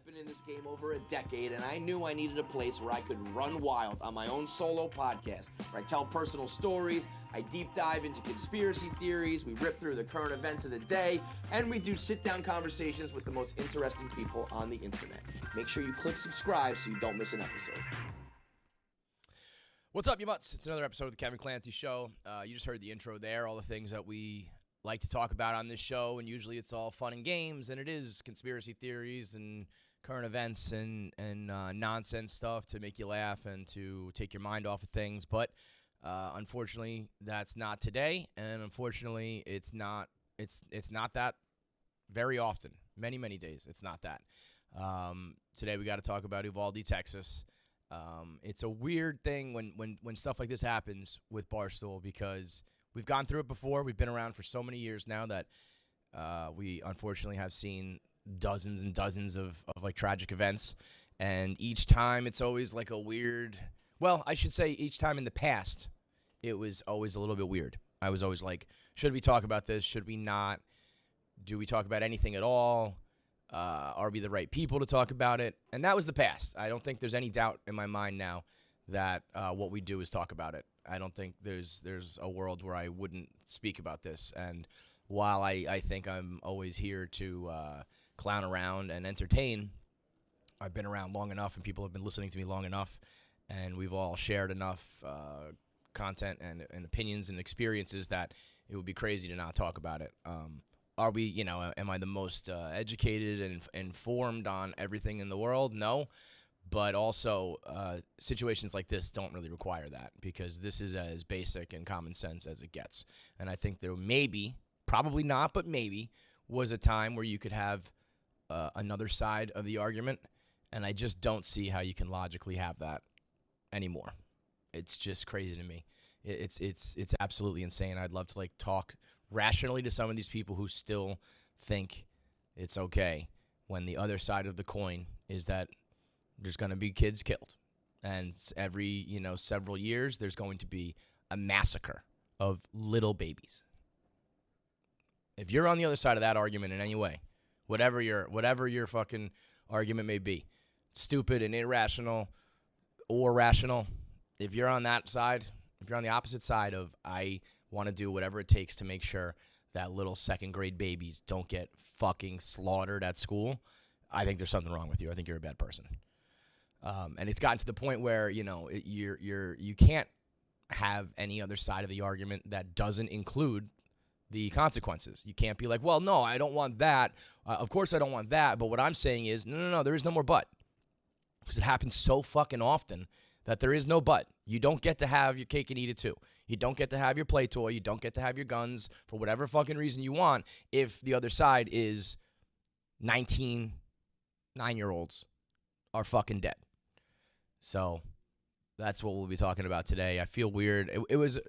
been in this game over a decade, and I knew I needed a place where I could run wild on my own solo podcast, where I tell personal stories, I deep dive into conspiracy theories, we rip through the current events of the day, and we do sit-down conversations with the most interesting people on the internet. Make sure you click subscribe so you don't miss an episode. What's up, you mutts? It's another episode of the Kevin Clancy Show. You just heard the intro there, all the things that we like to talk about on this show, and usually it's all fun and games, and it is conspiracy theories and current events and nonsense stuff to make you laugh and to take your mind off of things. But unfortunately, that's not today, and unfortunately, it's not that very often. Many days, it's not that. Today, we got to talk about Uvalde, Texas. It's a weird thing when stuff like this happens with Barstool, because we've gone through it before. We've been around for so many years now that we unfortunately have seen dozens and dozens of like tragic events. And each time it's always like a weird, well, I should say each time in the past, it was always a little bit weird. I was always like, should we talk about this? Should we not? Do we talk about anything at all? Are we the right people to talk about it? And that was the past. I don't think there's any doubt in my mind now that what we do is talk about it. I don't think there's a world where I wouldn't speak about this. And while I think I'm always here to clown around and entertain, I've been around long enough and people have been listening to me long enough, and we've all shared enough content and opinions and experiences that it would be crazy to not talk about it. Are we, am I the most educated and informed on everything in the world? No. But also, situations like this don't really require that, because this is as basic and common sense as it gets. And I think there maybe, probably not, but maybe, was a time where you could have another side of the argument, and I just don't see how you can logically have that anymore. It's just crazy to me. It's absolutely insane. I'd love to talk rationally to some of these people who still think it's okay, when the other side of the coin is that there's going to be kids killed. And every, several years, there's going to be a massacre of little babies. If you're on the other side of that argument in any way, whatever your fucking argument may be, stupid and irrational or rational, if you're on that side, if you're on the opposite side of, I want to do whatever it takes to make sure that little second grade babies don't get fucking slaughtered at school, I think there's something wrong with you. I think you're a bad person. And it's gotten to the point where, you can't have any other side of the argument that doesn't include the consequences. You can't be like, well, no, I don't want that. Of course I don't want that. But what I'm saying is, no, there is no more but. Because it happens so fucking often that there is no but. You don't get to have your cake and eat it too. You don't get to have your play toy. You don't get to have your guns for whatever fucking reason you want if the other side is 19 9-year-olds are fucking dead. So that's what we'll be talking about today. I feel weird.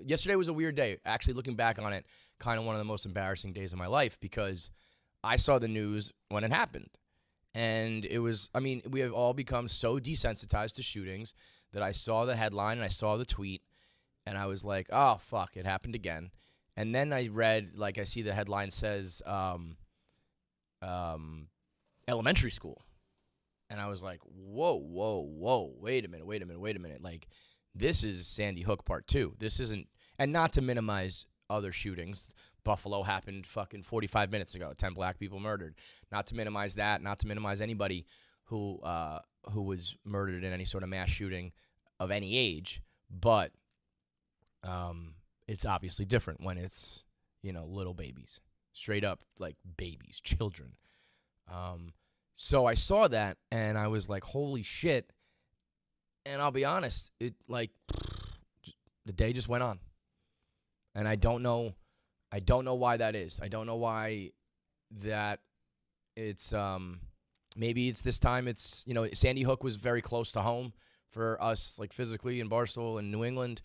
Yesterday was a weird day. Actually, looking back on it, kind of one of the most embarrassing days of my life, because I saw the news when it happened. And we have all become so desensitized to shootings that I saw the headline and I saw the tweet and I was like, oh, fuck, it happened again. And then I read, I see the headline says elementary school. And I was like, whoa, wait a minute. This is Sandy Hook Part 2. This isn't, and not to minimize other shootings. Buffalo happened fucking 45 minutes ago. 10 black people murdered. Not to minimize that. Not to minimize anybody who was murdered in any sort of mass shooting of any age. But it's obviously different when it's, little babies. Straight up, babies, children. So I saw that, and I was like, holy shit. And I'll be honest, the day just went on. And I don't know why that is. I don't know why that it's, maybe it's this time it's, Sandy Hook was very close to home for us, physically in Barstool and New England.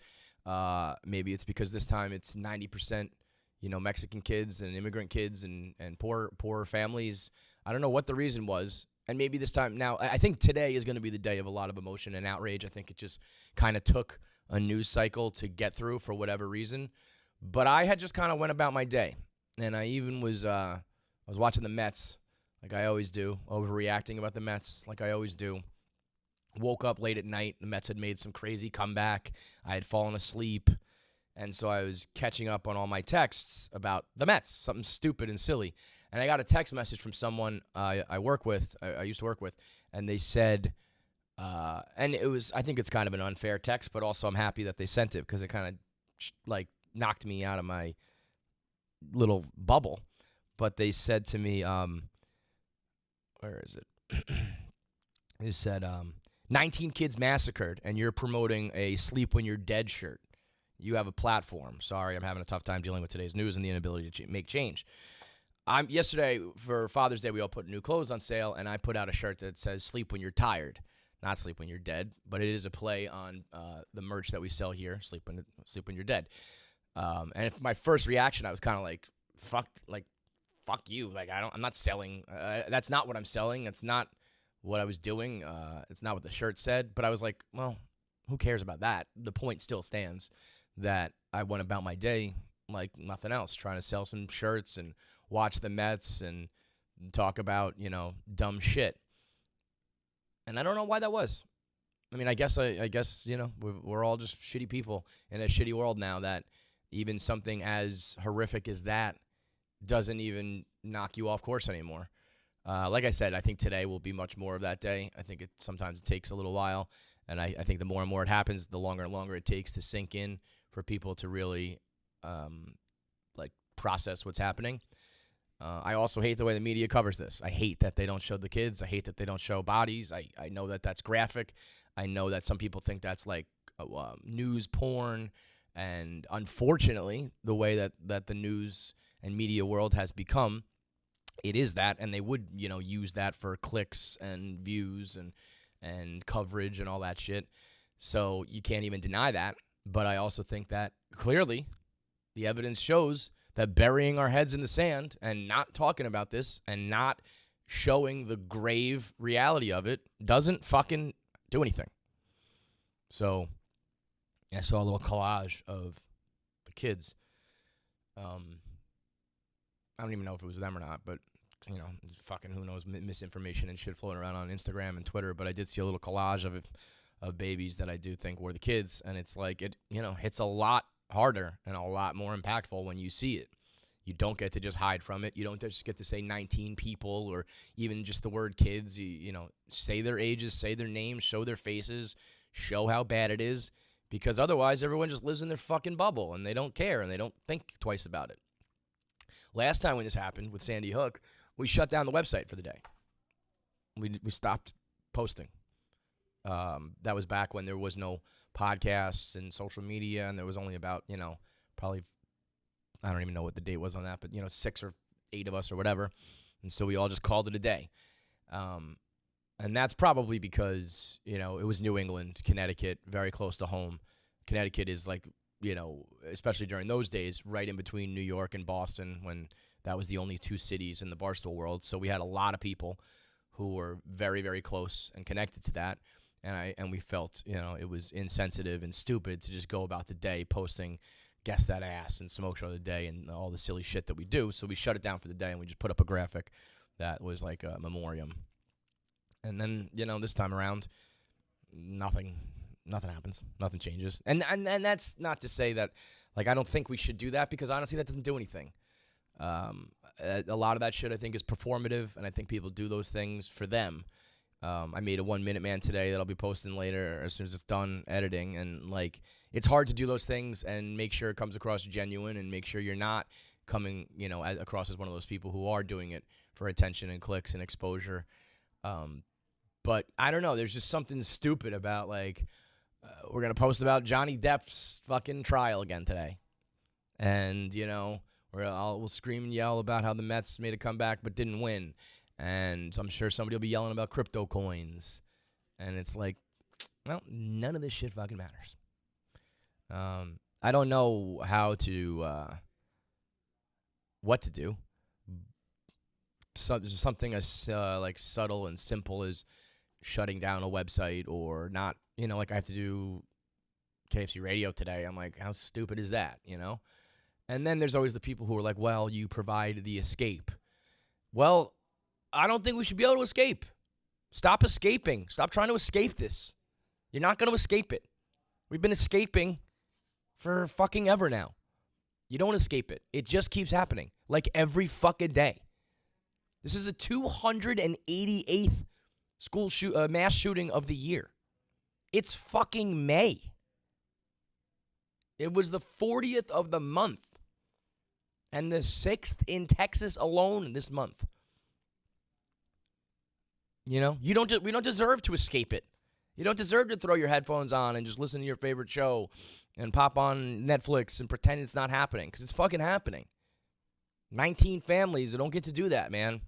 Maybe it's because this time it's 90%, Mexican kids and immigrant kids and poor families. I don't know what the reason was. And maybe this time now, I think today is going to be the day of a lot of emotion and outrage. I think it just kind of took a news cycle to get through for whatever reason. But I had just kind of went about my day. And I even was watching the Mets like I always do, overreacting about the Mets like I always do. Woke up late at night. The Mets had made some crazy comeback. I had fallen asleep. And so I was catching up on all my texts about the Mets, something stupid and silly. And I got a text message from someone I used to work with, and they said, and it was, I think it's kind of an unfair text, but also I'm happy that they sent it because it kind of like knocked me out of my little bubble. But they said to me, where is it? They said, 19 kids massacred, and you're promoting a sleep when you're dead shirt. You have a platform. Sorry, I'm having a tough time dealing with today's news and the inability to make change. Yesterday, for Father's Day, we all put new clothes on sale, and I put out a shirt that says sleep when you're tired, not sleep when you're dead, but it is a play on the merch that we sell here, sleep when you're dead. And if my first reaction, I was kind of like, fuck you. Like, I'm not selling. That's not what I'm selling. That's not what I was doing. It's not what the shirt said. But I was like, well, who cares about that? The point still stands that I went about my day like nothing else, trying to sell some shirts and watch the Mets and talk about, dumb shit. And I don't know why that was. I mean, I guess, we're all just shitty people in a shitty world now that even something as horrific as that doesn't even knock you off course anymore. Like I said, I think today will be much more of that day. I think sometimes it takes a little while. And I think the more and more it happens, the longer and longer it takes to sink in for people to really process what's happening. I also hate the way the media covers this. I hate that they don't show the kids. I hate that they don't show bodies. I know that that's graphic. I know that some people think that's like news porn. And unfortunately, the way that the news and media world has become, it is that. And they would, use that for clicks and views and coverage and all that shit. So you can't even deny that. But I also think that clearly the evidence shows that burying our heads in the sand and not talking about this and not showing the grave reality of it doesn't fucking do anything. So I saw a little collage of the kids. I don't even know if it was them or not, but fucking who knows, misinformation and shit floating around on Instagram and Twitter. But I did see a little collage of babies that I do think were the kids, and it's like it hits a lot harder and a lot more impactful when you see it. You don't get to just hide from it. You don't just get to say 19 people or even just the word kids. You say their ages, say their names, show their faces, show how bad it is, because otherwise everyone just lives in their fucking bubble and they don't care and they don't think twice about it. Last time when this happened with Sandy Hook, we shut down the website for the day. We stopped posting. That was back when there was no podcasts and social media, and there was only about, probably, I don't even know what the date was on that, but, 6 or 8 of us or whatever. And so we all just called it a day. And that's probably because, it was New England, Connecticut, very close to home. Connecticut is like, especially during those days, right in between New York and Boston, when that was the only 2 cities in the Barstool world. So we had a lot of people who were very, very close and connected to that. And we felt, it was insensitive and stupid to just go about the day posting Guess That Ass and Smoke Show of the Day and all the silly shit that we do. So we shut it down for the day and we just put up a graphic that was like a memoriam. And then, this time around, nothing happens. Nothing changes. And that's not to say that, I don't think we should do that, because honestly, that doesn't do anything. A lot of that shit, I think, is performative, and I think people do those things for them. I made a 1 Minute Man today that I'll be posting later as soon as it's done editing. And, it's hard to do those things and make sure it comes across genuine and make sure you're not coming, across as one of those people who are doing it for attention and clicks and exposure. But I don't know. There's just something stupid about, we're going to post about Johnny Depp's fucking trial again today. And, we'll scream and yell about how the Mets made a comeback but didn't win. And I'm sure somebody will be yelling about crypto coins. And it's like, well, none of this shit fucking matters. I don't know what to do. Something as subtle and simple as shutting down a website, or not, I have to do KFC radio today. I'm like, how stupid is that, And then there's always the people who are like, well, you provide the escape. Well, I don't think we should be able to escape. Stop escaping. Stop trying to escape this. You're not going to escape it. We've been escaping for fucking ever now. You don't escape it. It just keeps happening. Like every fucking day. This is the 288th school mass shooting of the year. It's fucking May. It was the 40th of the month. And the 6th in Texas alone this month. You know, we don't deserve to escape it. You don't deserve to throw your headphones on and just listen to your favorite show and pop on Netflix and pretend it's not happening, because it's fucking happening. 19 families that don't get to do that, man.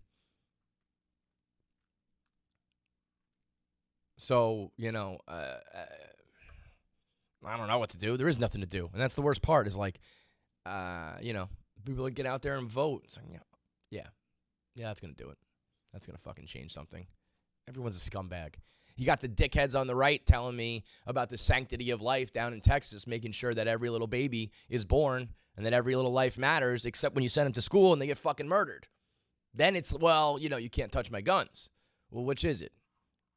So, you know, I don't know what to do. There is nothing to do. And that's the worst part is like, you know, people that get out there and vote. It's like, yeah, that's going to do it. That's going to fucking change something. Everyone's a scumbag. You got the dickheads on the right telling me about the sanctity of life down in Texas, making sure that every little baby is born and that every little life matters, except when you send them to school and they get fucking murdered. Then it's, well, you know, you can't touch my guns. Well, which is it?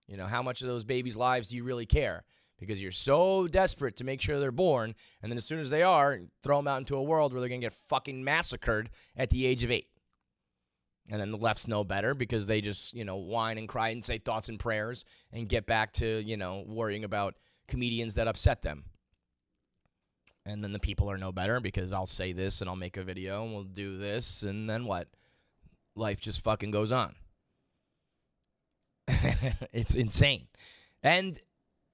You know, how much of those babies' lives do you really care? Because you're so desperate to make sure they're born, and then as soon as they are, throw them out into a world where they're going to get fucking massacred at the age of 8. And then the lefts know better because they just, you know, whine and cry and say thoughts and prayers and get back to, you know, worrying about comedians that upset them. And then the people are no better because I'll say this and I'll make a video and we'll do this, and then what? Life just fucking goes on. It's insane. And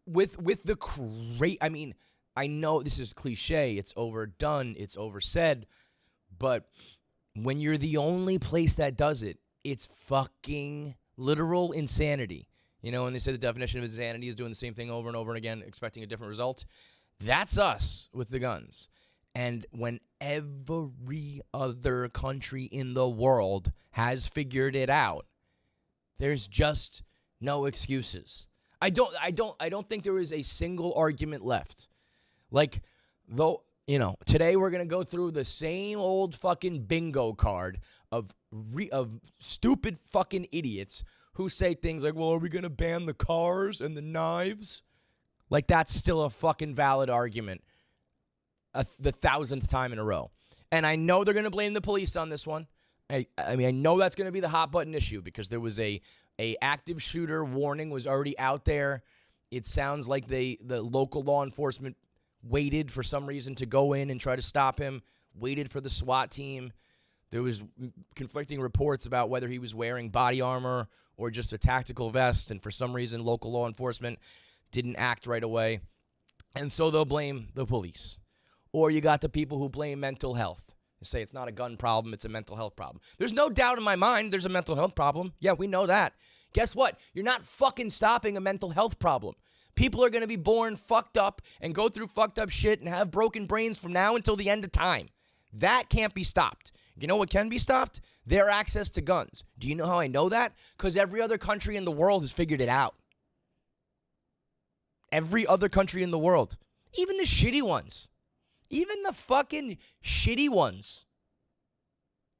with the I mean, I know this is cliche, it's overdone, it's oversaid, but when you're the only place that does it, it's fucking literal insanity. You know, when they say the definition of insanity is doing the same thing over and over again, expecting a different result, that's us with the guns. And when every other country in the world has figured it out, there's just no excuses. I don't think there is a single argument left. Like, though, you know, today we're going to go through the same old fucking bingo card of stupid fucking idiots who say things like, well, are we going to ban the cars and the knives? Like, that's still a fucking valid argument the 1,000th time in a row. And I know they're going to blame the police on this one. I mean, I know that's going to be the hot button issue because there was a active shooter warning was already out there. It sounds like the local law enforcement waited for some reason to go in and try to stop him, waited for the SWAT team. There was conflicting reports about whether he was wearing body armor or just a tactical vest, and for some reason local law enforcement didn't act right away. And so they'll blame the police. Or you got the people who blame mental health. They say it's not a gun problem, it's a mental health problem. There's no doubt in my mind there's a mental health problem. Yeah, we know that. Guess what? You're not fucking stopping a mental health problem. People are going to be born fucked up and go through fucked up shit and have broken brains from now until the end of time. That can't be stopped. You know what can be stopped? Their access to guns. Do you know how I know that? Because every other country in the world has figured it out. Every other country in the world. Even the shitty ones. Even the fucking shitty ones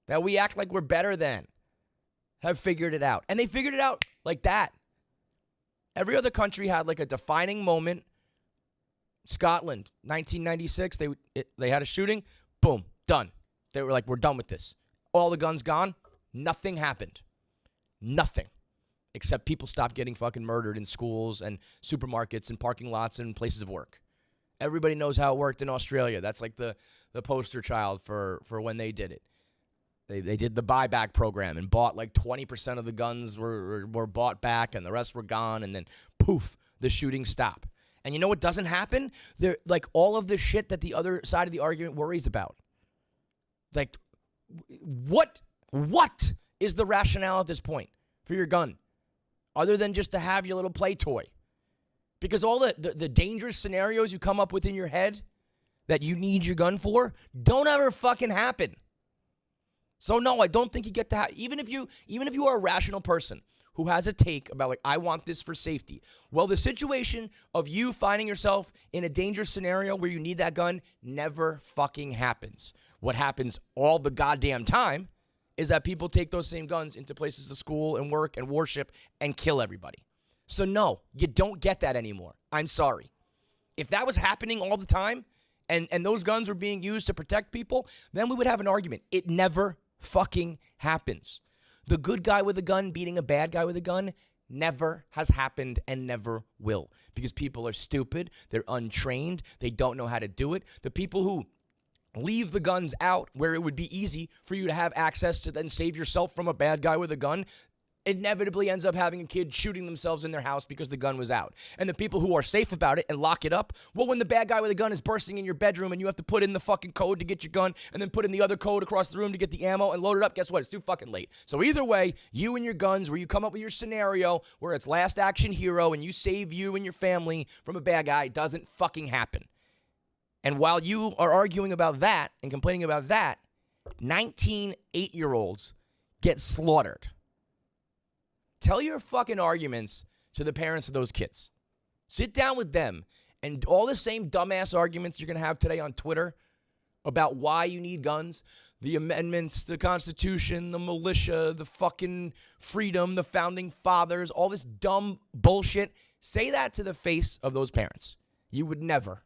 that we act like we're better than have figured it out. And they figured it out like that. Every other country had like a defining moment. Scotland, 1996, they had a shooting. Boom, done. They were like, we're done with this. All the guns gone. Nothing happened. Nothing. Except people stopped getting fucking murdered in schools and supermarkets and parking lots and places of work. Everybody knows how it worked in Australia. That's like the poster child for when they did it. They did the buyback program and bought like 20% of the guns were bought back and the rest were gone, and then poof, the shootings stop. And you know what doesn't happen? They're like all of the shit that the other side of the argument worries about. Like, what is the rationale at this point for your gun? Other than just to have your little play toy. Because all the dangerous scenarios you come up with in your head that you need your gun for don't ever fucking happen. So no, I don't think you get to have, even if you are a rational person who has a take about like, I want this for safety. Well, the situation of you finding yourself in a dangerous scenario where you need that gun never fucking happens. What happens all the goddamn time is that people take those same guns into places of school and work and worship and kill everybody. So no, you don't get that anymore. I'm sorry. If that was happening all the time and those guns were being used to protect people, then we would have an argument. It never fucking happens. The good guy with a gun beating a bad guy with a gun never has happened and never will, because people are stupid, they're untrained, they don't know how to do it. The people who leave the guns out where it would be easy for you to have access to then save yourself from a bad guy with a gun inevitably ends up having a kid shooting themselves in their house because the gun was out. And the people who are safe about it and lock it up, well, when the bad guy with a gun is bursting in your bedroom and you have to put in the fucking code to get your gun and then put in the other code across the room to get the ammo and load it up, guess what? It's too fucking late. So either way, you and your guns, where you come up with your scenario where it's last action hero and you save you and your family from a bad guy, doesn't fucking happen. And while you are arguing about that and complaining about that, 19 8-year-olds get slaughtered. Tell your fucking arguments to the parents of those kids. Sit down with them, and all the same dumbass arguments you're going to have today on Twitter about why you need guns, the amendments, the Constitution, the militia, the fucking freedom, the founding fathers, all this dumb bullshit. Say that to the face of those parents. You would never,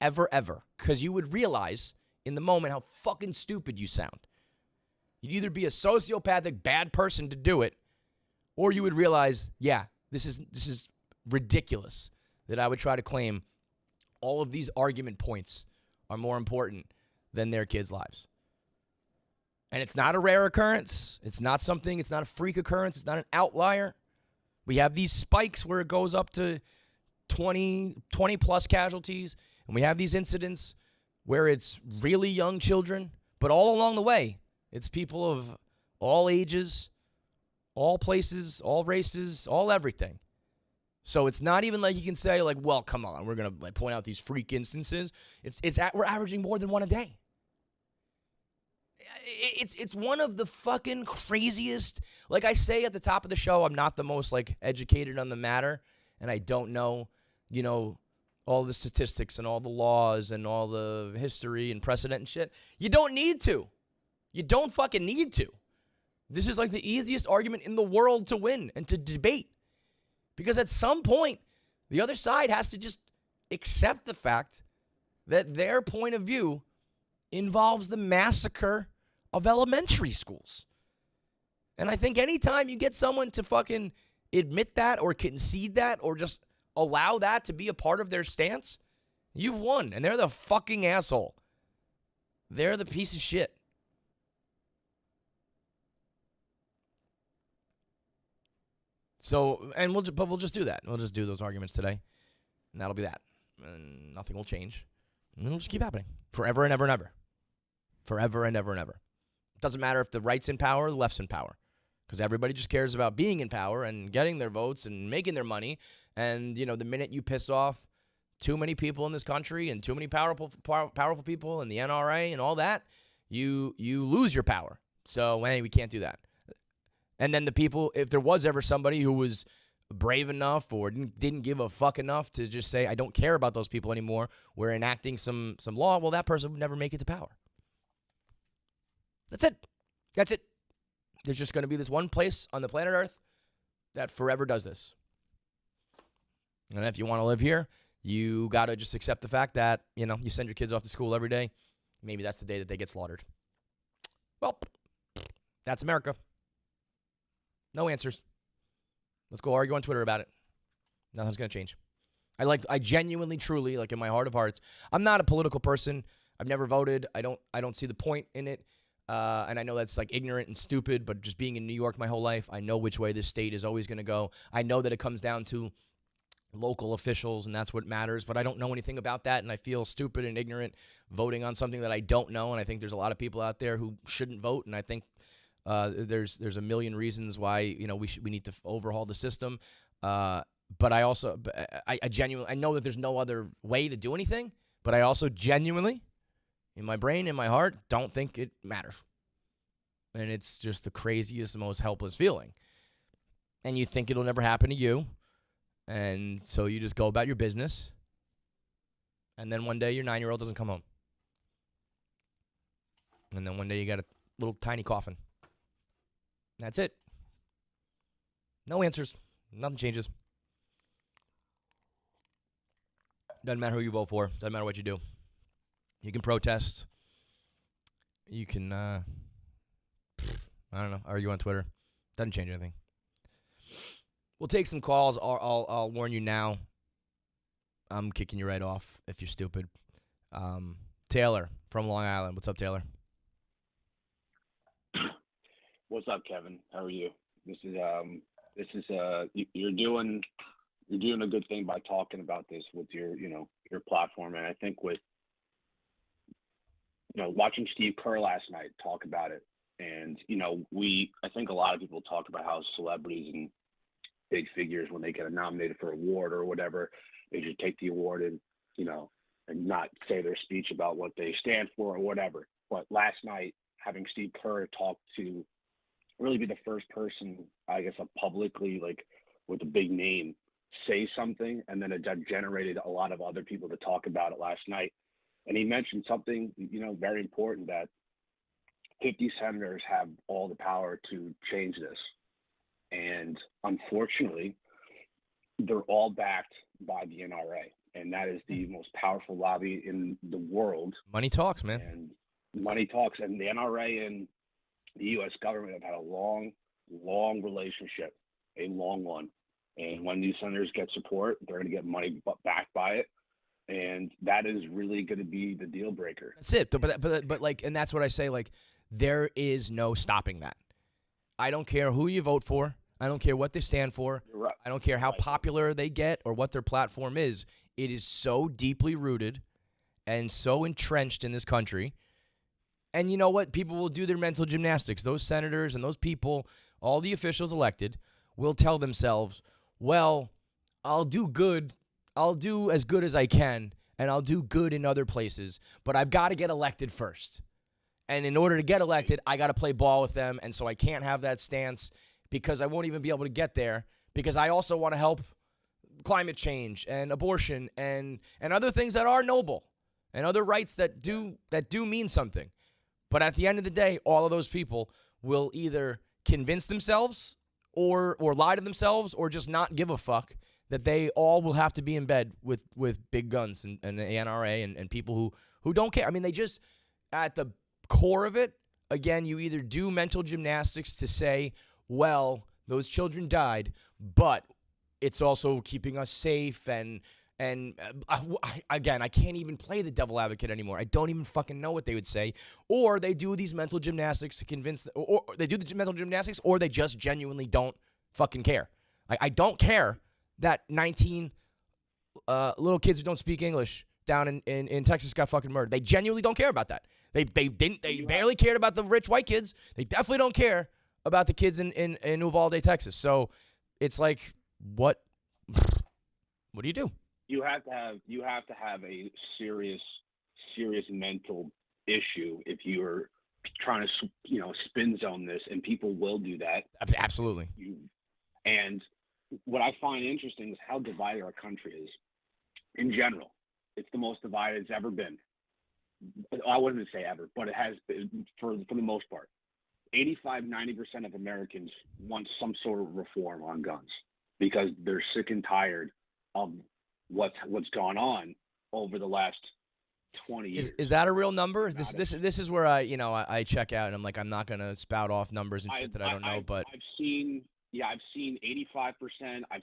ever, because you would realize in the moment how fucking stupid you sound. You'd either be a sociopathic bad person to do it, or you would realize, yeah, this is ridiculous that I would try to claim all of these argument points are more important than their kids' lives. And it's not a rare occurrence. It's not a freak occurrence. It's not an outlier. We have these spikes where it goes up to 20 plus casualties. And we have these incidents where it's really young children. But all along the way, it's people of all ages, all places, all races, all everything. So it's not even like you can say, like, well, come on, we're going to point out these freak instances. We're averaging more than one a day. It's one of the fucking craziest. Like I say at the top of the show, I'm not the most, like, educated on the matter, and I don't know, all the statistics and all the laws and all the history and precedent and shit. You don't need to. You don't fucking need to. This is like the easiest argument in the world to win and to debate. Because at some point, the other side has to just accept the fact that their point of view involves the massacre of elementary schools. And I think anytime you get someone to fucking admit that or concede that or just allow that to be a part of their stance, you've won. And they're the fucking asshole. They're the piece of shit. So, and we'll just do that. We'll just do those arguments today, and that'll be that. And nothing will change. And it'll just keep happening forever and ever and ever. Forever and ever and ever. It doesn't matter if the right's in power or the left's in power, because everybody just cares about being in power and getting their votes and making their money. And, the minute you piss off too many people in this country and too many powerful people and the NRA and all that, you lose your power. So, hey, we can't do that. And then the people, if there was ever somebody who was brave enough or didn't give a fuck enough to just say, I don't care about those people anymore, we're enacting some law, well, that person would never make it to power. That's it. There's just going to be this one place on the planet Earth that forever does this. And if you want to live here, you got to just accept the fact that, you send your kids off to school every day. Maybe that's the day that they get slaughtered. Well, that's America. No answers. Let's go argue on Twitter about it. Nothing's going to change. I genuinely, truly, like in my heart of hearts, I'm not a political person. I've never voted. I don't see the point in it. And I know that's like ignorant and stupid, but just being in New York my whole life, I know which way this state is always going to go. I know that it comes down to local officials, and that's what matters, but I don't know anything about that, and I feel stupid and ignorant voting on something that I don't know, and I think there's a lot of people out there who shouldn't vote, and I think there's a million reasons why we need to overhaul the system. But I also I genuinely know that there's no other way to do anything. But I also genuinely, in my brain, in my heart, don't think it matters. And it's just the craziest, most helpless feeling. And you think it'll never happen to you, and so you just go about your business. And then one day your 9-year-old doesn't come home. And then one day you got a little tiny coffin. That's it. No answers. Nothing changes. Doesn't matter who you vote for. Doesn't matter what you do. You can protest. You can, I don't know, argue on Twitter. Doesn't change anything. We'll take some calls. I'll warn you now. I'm kicking you right off if you're stupid. Taylor from Long Island. What's up, Taylor? What's up, Kevin? How are you? You're doing a good thing by talking about this with your platform, and I think with watching Steve Kerr last night talk about it, and I think a lot of people talk about how celebrities and big figures, when they get nominated for an award or whatever, they should take the award and not say their speech about what they stand for or whatever. But last night, having Steve Kerr talk to really be the first person, I guess, publicly, like with a big name, say something, and then it generated a lot of other people to talk about it last night. And he mentioned something, very important, that 50 senators have all the power to change this. And unfortunately, they're all backed by the NRA. And that is the most powerful lobby in the world. Money talks, man. And money talks. And the NRA and the U.S. government have had a long, long relationship, a long one. And when these senators get support, they're going to get money backed by it. And that is really going to be the deal breaker. That's it. But like, and that's what I say, like, there is no stopping that. I don't care who you vote for. I don't care what they stand for. You're right. I don't care how popular they get or what their platform is. It is so deeply rooted and so entrenched in this country. And you know what? People will do their mental gymnastics. Those senators and those people, all the officials elected, will tell themselves, well, I'll do good. I'll do as good as I can, and I'll do good in other places. But I've got to get elected first. And in order to get elected, I got to play ball with them. And so I can't have that stance because I won't even be able to get there, because I also want to help climate change and abortion and other things that are noble and other rights that do mean something. But at the end of the day, all of those people will either convince themselves or lie to themselves or just not give a fuck that they all will have to be in bed with big guns and the NRA and people who don't care. I mean, they just, at the core of it, again, you either do mental gymnastics to say, well, those children died, but it's also keeping us safe. And again, I can't even play the devil advocate anymore. I don't even fucking know what they would say. Or they do these mental gymnastics to convince, or they do the mental gymnastics, or they just genuinely don't fucking care. I don't care that 19 little kids who don't speak English down in Texas got fucking murdered. They genuinely don't care about that. They barely cared about the rich white kids. They definitely don't care about the kids in Uvalde, Texas. So it's like, what do you do? You have to have a serious mental issue if you're trying to spin zone this, and people will do that. Absolutely. And what I find interesting is how divided our country is in general. It's the most divided it's ever been. I wouldn't say ever, but it has been for the most part. 85-90% of Americans want some sort of reform on guns because they're sick and tired of what's gone on over the last 20 years. Is that a real number? This is where I check out, and I'm like, I'm not gonna spout off numbers and shit that I don't know. But I've seen 85%. I've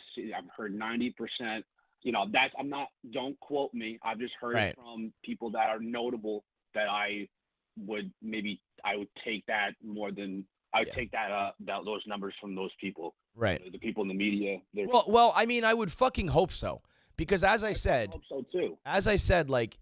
heard 90%. Don't quote me. I've just heard it from people that are notable that I would take that more than take those numbers from those people. Right. The people in the media. Well, I mean, I would fucking hope so, because as I said, hope so too. As I said, like,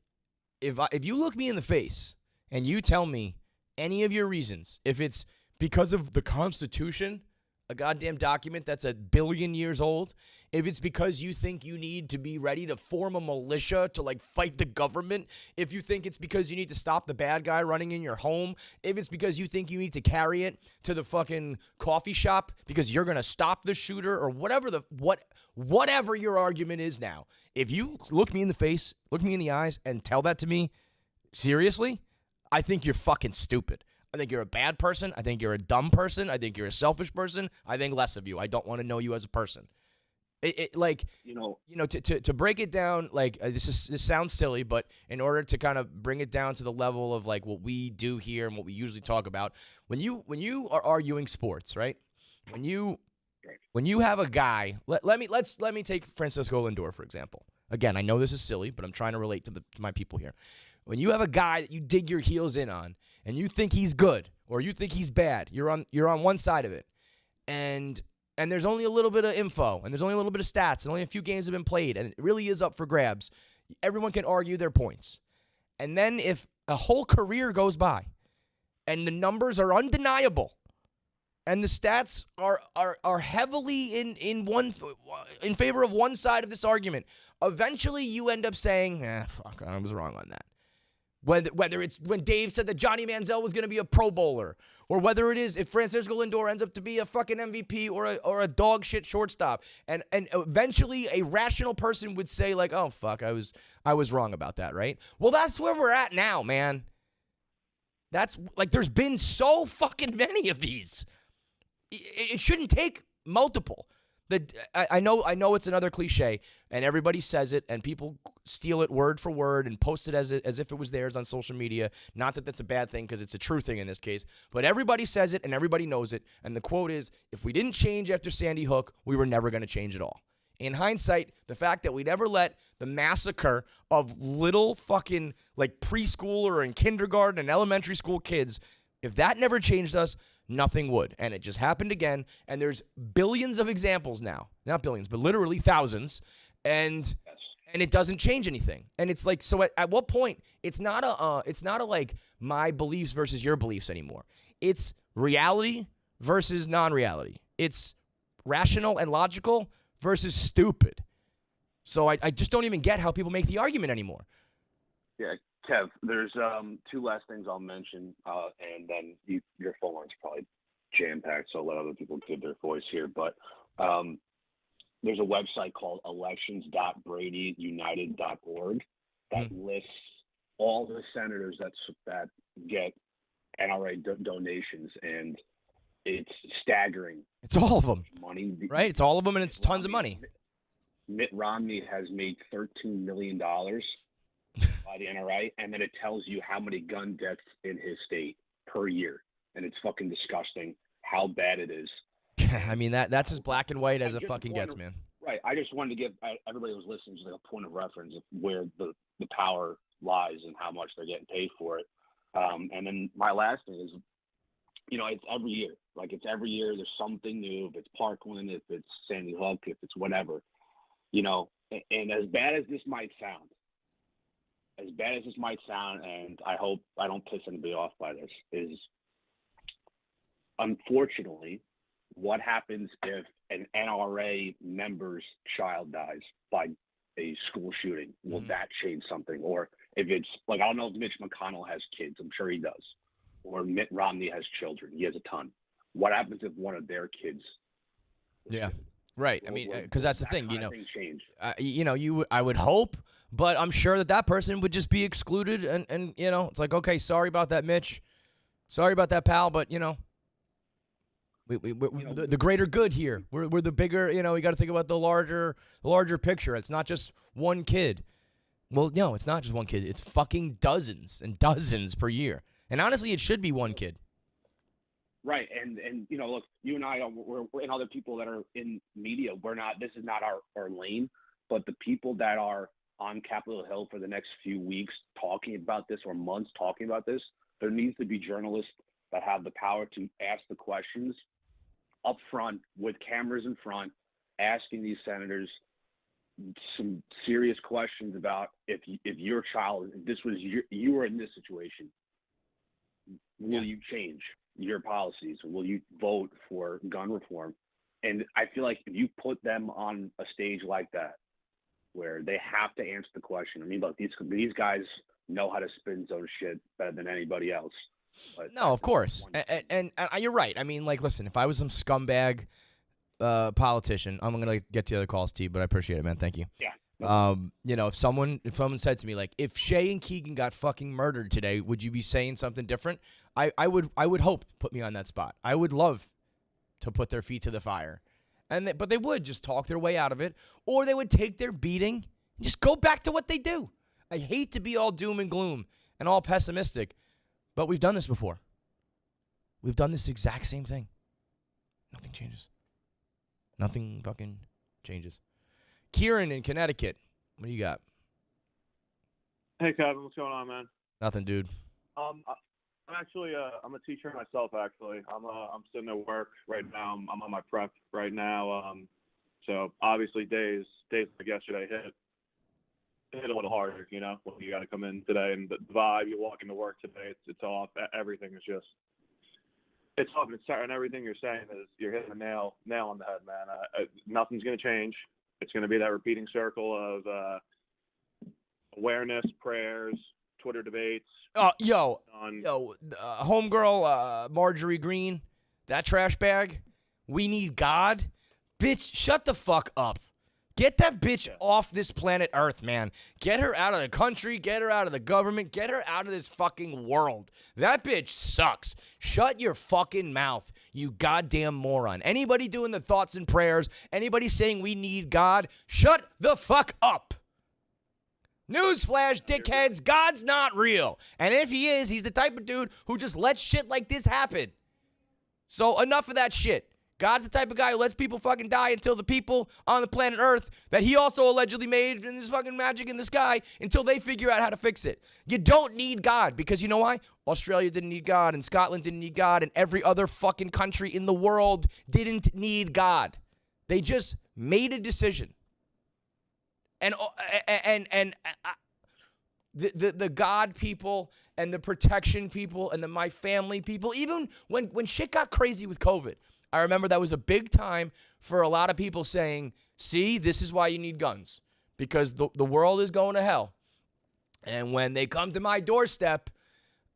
if you look me in the face and you tell me any of your reasons, if it's because of the Constitution, a goddamn document that's 1 billion years old, if it's because you think you need to be ready to form a militia to, like, fight the government, if you think it's because you need to stop the bad guy running in your home, if it's because you think you need to carry it to the fucking coffee shop because you're going to stop the shooter, or whatever your argument is now, if you look me in the face, look me in the eyes and tell that to me seriously, I think you're fucking stupid. I think you're a bad person. I think you're a dumb person. I think you're a selfish person. I think less of you. I don't want to know you as a person. To break it down, like this sounds silly, but in order to kind of bring it down to the level of like what we do here and what we usually talk about, when you are arguing sports, right? When you have a guy, let me take Francisco Lindor for example. Again, I know this is silly, but I'm trying to relate to my people here. When you have a guy that you dig your heels in on, and you think he's good or you think he's bad, you're on one side of it, and there's only a little bit of info, and there's only a little bit of stats, and only a few games have been played, and it really is up for grabs. Everyone can argue their points. And then if a whole career goes by, and the numbers are undeniable, and the stats are heavily in favor of one side of this argument, eventually you end up saying, fuck, I was wrong on that. Whether it's when Dave said that Johnny Manziel was going to be a Pro Bowler, or whether it is if Francisco Lindor ends up to be a fucking MVP or a dog shit shortstop, and eventually a rational person would say like, oh fuck, I was wrong about that, right? Well, that's where we're at now, man. That's like there's been so fucking many of these. It shouldn't take multiple. I know it's another cliche, and everybody says it, and people steal it word for word and post it as if it was theirs on social media. Not that that's a bad thing, because it's a true thing in this case. But everybody says it, and everybody knows it. And the quote is, if we didn't change after Sandy Hook, we were never going to change at all. In hindsight, the fact that we never let the massacre of little fucking like preschooler and kindergarten and elementary school kids, if that never changed us, nothing would. And it just happened again. And there's billions of examples now. Not billions, but literally thousands. And it doesn't change anything. And it's like, so at what point, it's not a like my beliefs versus your beliefs anymore. It's reality versus non-reality. It's rational and logical versus stupid. So I just don't even get how people make the argument anymore. Yeah, Kev, there's two last things I'll mention, and then your phone line's probably jam-packed, so I'll let other people give their voice here. But there's a website called elections.bradyunited.org that lists all the senators that get NRA donations, and it's staggering. It's all of them. Money, right? It's all of them, and it's tons of money. Mitt Romney has made $13 million by the NRA, and then it tells you how many gun deaths in his state per year, and it's fucking disgusting how bad it is. I mean, that's as black and white as it fucking gets, man. Right. I just wanted to give everybody who's listening just like a point of reference of where the power lies and how much they're getting paid for it. And then my last thing is, it's every year. Like, it's every year there's something new. If it's Parkland, if it's Sandy Hook, if it's whatever, and as bad as this might sound, and I hope I don't piss anybody off by this, is unfortunately what happens if an NRA member's child dies by a school shooting? Will that change something? Or if it's like, I don't know if Mitch McConnell has kids. I'm sure he does. Or Mitt Romney has children. He has a ton. What happens if one of their kids? Yeah, right. I mean, because that's the thing, change. I would hope, but I'm sure that person would just be excluded, and it's like, okay, sorry about that, Mitch. Sorry about that, pal, but we're the greater good here. We're the bigger, we got to think about the larger picture. It's not just one kid. Well, no, it's not just one kid. It's fucking dozens and dozens per year. And honestly, it should be one kid. Right. And look, you and I, and other people that are in media, this is not our lane, but the people that are on Capitol Hill for the next few weeks talking about this, or months talking about this, there needs to be journalists that have the power to ask the questions up front with cameras in front, asking these senators some serious questions about if your child, if this was you were in this situation, will you change your policies? Will you vote for gun reform? And I feel like if you put them on a stage like that, where they have to answer the question. I mean, look, these guys know how to spin zone shit better than anybody else. But no, of course. And you're right. I mean, like, listen, if I was some scumbag politician, I'm going to get to the other calls, T, but I appreciate it, man. Thank you. Yeah. If someone said to me, like, if Shay and Keegan got fucking murdered today, would you be saying something different? I would hope put me on that spot. I would love to put their feet to the fire. But they would just talk their way out of it, or they would take their beating and just go back to what they do. I hate to be all doom and gloom and all pessimistic, but we've done this before. We've done this exact same thing. Nothing changes. Nothing fucking changes. Kieran in Connecticut, what do you got? Hey, Kevin, what's going on, man? Nothing, dude. I'm actually I'm a teacher myself. Actually, I'm sitting at work right now. I'm on my prep right now. So obviously days like yesterday hit a little harder. You know, when you got to come in today and the vibe, you walk into work today, it's off. Everything is just. It's off, and everything you're saying is you're hitting the nail on the head, man. Nothing's going to change. It's going to be that repeating circle of awareness, prayers, Twitter debates. Homegirl Marjorie Green, that trash bag. We need God. Bitch, shut the fuck up. Get that bitch off this planet Earth, man. Get her out of the country. Get her out of the government. Get her out of this fucking world. That bitch sucks. Shut your fucking mouth, you goddamn moron. Anybody doing the thoughts and prayers, anybody saying we need God, shut the fuck up. Newsflash, dickheads, God's not real. And if he is, he's the type of dude who just lets shit like this happen. So enough of that shit. God's the type of guy who lets people fucking die until the people on the planet Earth that he also allegedly made in this fucking magic in the sky until they figure out how to fix it. You don't need God because you know why? Australia didn't need God and Scotland didn't need God and every other fucking country in the world didn't need God. They just made a decision. And the God people and the protection people and the my family people, even when shit got crazy with COVID, I remember that was a big time for a lot of people saying, see, this is why you need guns, because the world is going to hell. And when they come to my doorstep,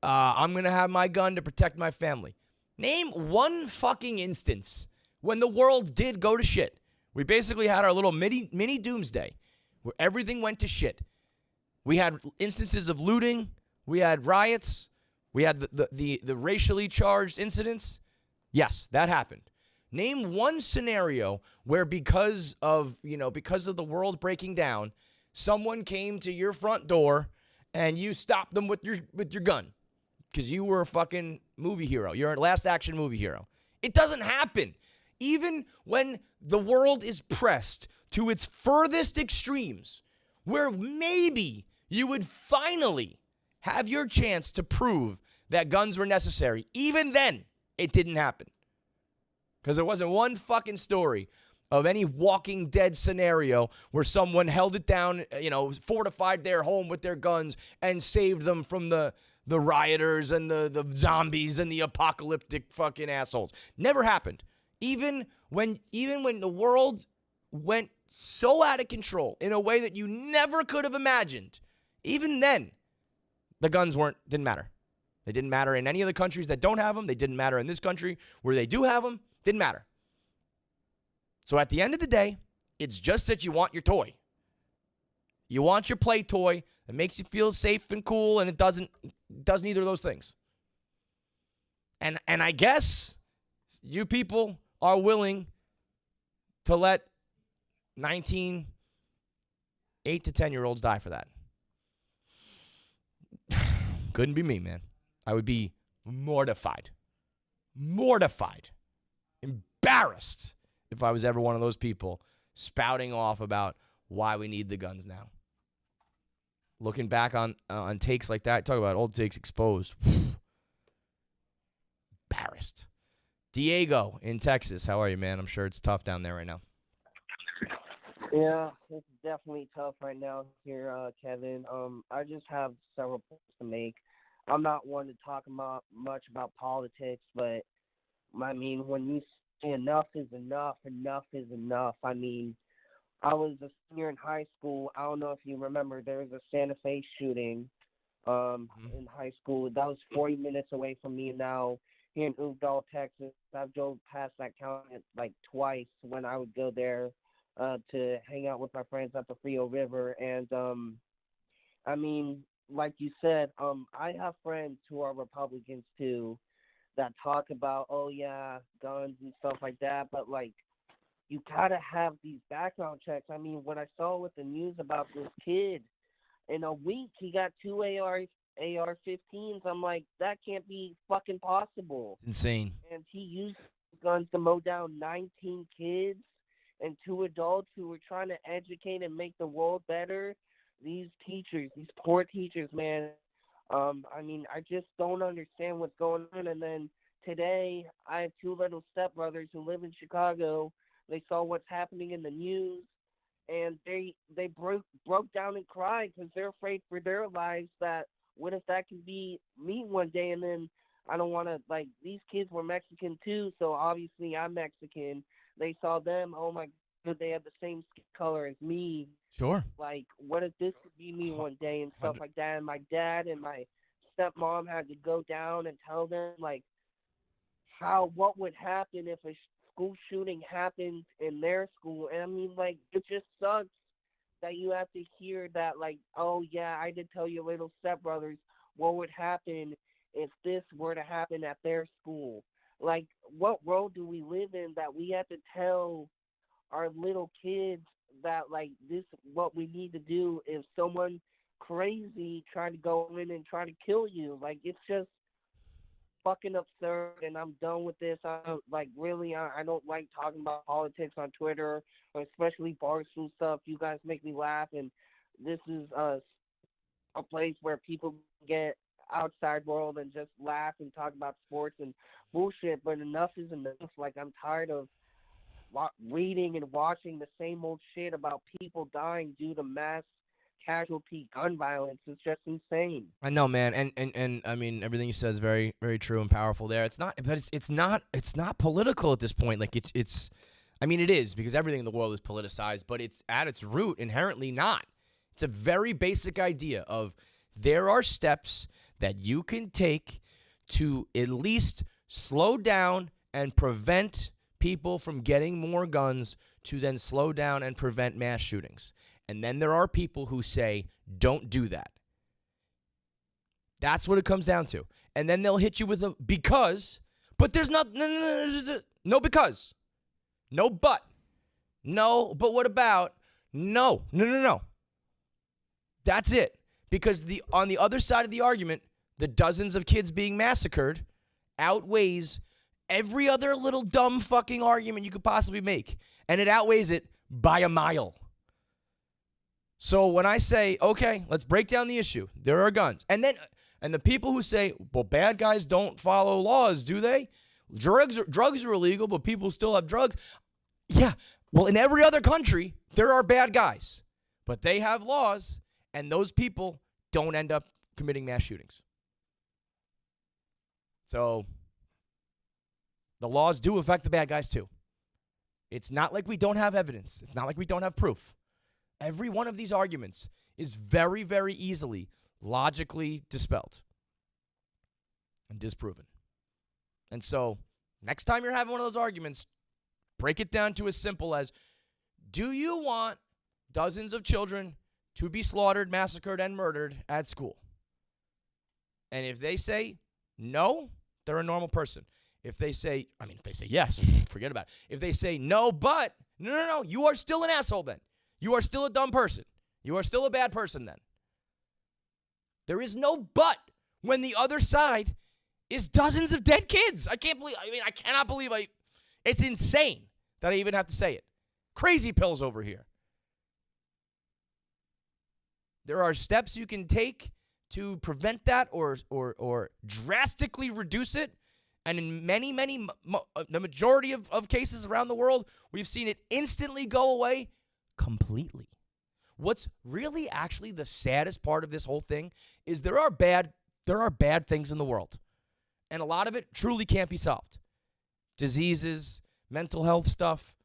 I'm going to have my gun to protect my family. Name one fucking instance when the world did go to shit. We basically had our little mini doomsday where everything went to shit. We had instances of looting. We had riots. We had the racially charged incidents. Yes, that happened. Name one scenario where because of the world breaking down, someone came to your front door and you stopped them with your gun because you were a fucking movie hero. You're a last action movie hero. It doesn't happen. Even when the world is pressed to its furthest extremes, where maybe you would finally have your chance to prove that guns were necessary, even then, it didn't happen. Because there wasn't one fucking story of any Walking Dead scenario where someone held it down, fortified their home with their guns and saved them from the rioters and the zombies and the apocalyptic fucking assholes. Never happened. Even when the world went so out of control in a way that you never could have imagined, even then, the guns didn't matter. They didn't matter in any of the countries that don't have them. They didn't matter in this country where they do have them. Didn't matter. So at the end of the day, it's just that you want your toy. You want your play toy that makes you feel safe and cool, and it doesn't either of those things. And I guess you people are willing to let 8 to 10-year-olds die for that. Couldn't be me, man. I would be mortified, embarrassed if I was ever one of those people spouting off about why we need the guns now. Looking back on takes like that, talk about old takes exposed. Embarrassed. Diego in Texas, how are you, man? I'm sure it's tough down there right now. Yeah, it's definitely tough right now here, Kevin. I just have several points to make. I'm not one to talk much about politics, but I mean, when you say enough is enough, enough is enough. I mean, I was a senior in high school. I don't know if you remember, there was a Santa Fe shooting in high school. That was 40 minutes away from me now here in Uvalde, Texas. I've drove past that county like twice when I would go there to hang out with my friends at the Frio River. And I mean, like you said, I have friends who are Republicans too that talk about, oh yeah, guns and stuff like that. But like, you gotta have these background checks. I mean, when I saw with the news about this kid, in a week he got two AR-15s. I'm like, that can't be fucking possible. It's insane. And he used guns to mow down 19 kids and 2 adults who were trying to educate and make the world better. These teachers, these poor teachers, man. I mean, I just don't understand what's going on. And then today, I have 2 little stepbrothers who live in Chicago. They saw what's happening in the news, and they broke down and cried because they're afraid for their lives. That what if that could be me one day? And then I don't want to, like, these kids were Mexican too, so obviously I'm Mexican. They saw them, oh my God, they have the same skin color as me. Sure. Like, what if this could be me one day and stuff like that? And my dad and my stepmom had to go down and tell them, like, what would happen if a school shooting happened in their school. And I mean, like, it just sucks that you have to hear that, like, oh yeah, I did tell your little stepbrothers what would happen if this were to happen at their school. Like, what world do we live in that we have to tell our little kids that, like, this what we need to do if someone crazy try to go in and try to kill you? Like, it's just fucking absurd, and I'm done with this. I don't like talking about politics on Twitter, or especially Barstool stuff. You guys make me laugh, and this is a place where people get outside world and just laugh and talk about sports and bullshit. But enough is enough. Like, I'm tired of reading and watching the same old shit about people dying due to mass casualty gun violence. Is just insane. I know, man, and I mean, everything you said is very, very true and powerful there. It's not, but it's not political at this point. Like, it's I mean, it is, because everything in the world is politicized, but it's at its root inherently not. It's a very basic idea of there are steps that you can take to at least slow down and prevent people from getting more guns, to then slow down and prevent mass shootings. And then there are people who say, don't do that. That's what it comes down to. And then they'll hit you with a because, but there's no because. No but. No, but what about? No. That's it. Because on the other side of the argument, the dozens of kids being massacred outweighs every other little dumb fucking argument you could possibly make. And it outweighs it by a mile. So when I say, okay, let's break down the issue. There are guns. And the people who say, well, bad guys don't follow laws, do they? Drugs are illegal, but people still have drugs. Yeah, well, in every other country, there are bad guys. But they have laws, and those people don't end up committing mass shootings. So the laws do affect the bad guys too. It's not like we don't have evidence. It's not like we don't have proof. Every one of these arguments is very, very easily logically dispelled and disproven. And so next time you're having one of those arguments, break it down to as simple as, do you want dozens of children to be slaughtered, massacred, and murdered at school? And if they say no, they're a normal person. If they say yes, forget about it. If they say no, but, no, you are still an asshole then. You are still a dumb person. You are still a bad person then. There is no but when the other side is dozens of dead kids. I cannot believe it's insane that I even have to say it. Crazy pills over here. There are steps you can take to prevent that or drastically reduce it. And in many, the majority of cases around the world, we've seen it instantly go away completely. What's really actually the saddest part of this whole thing is there are bad things in the world. And a lot of it truly can't be solved. Diseases, mental health stuff.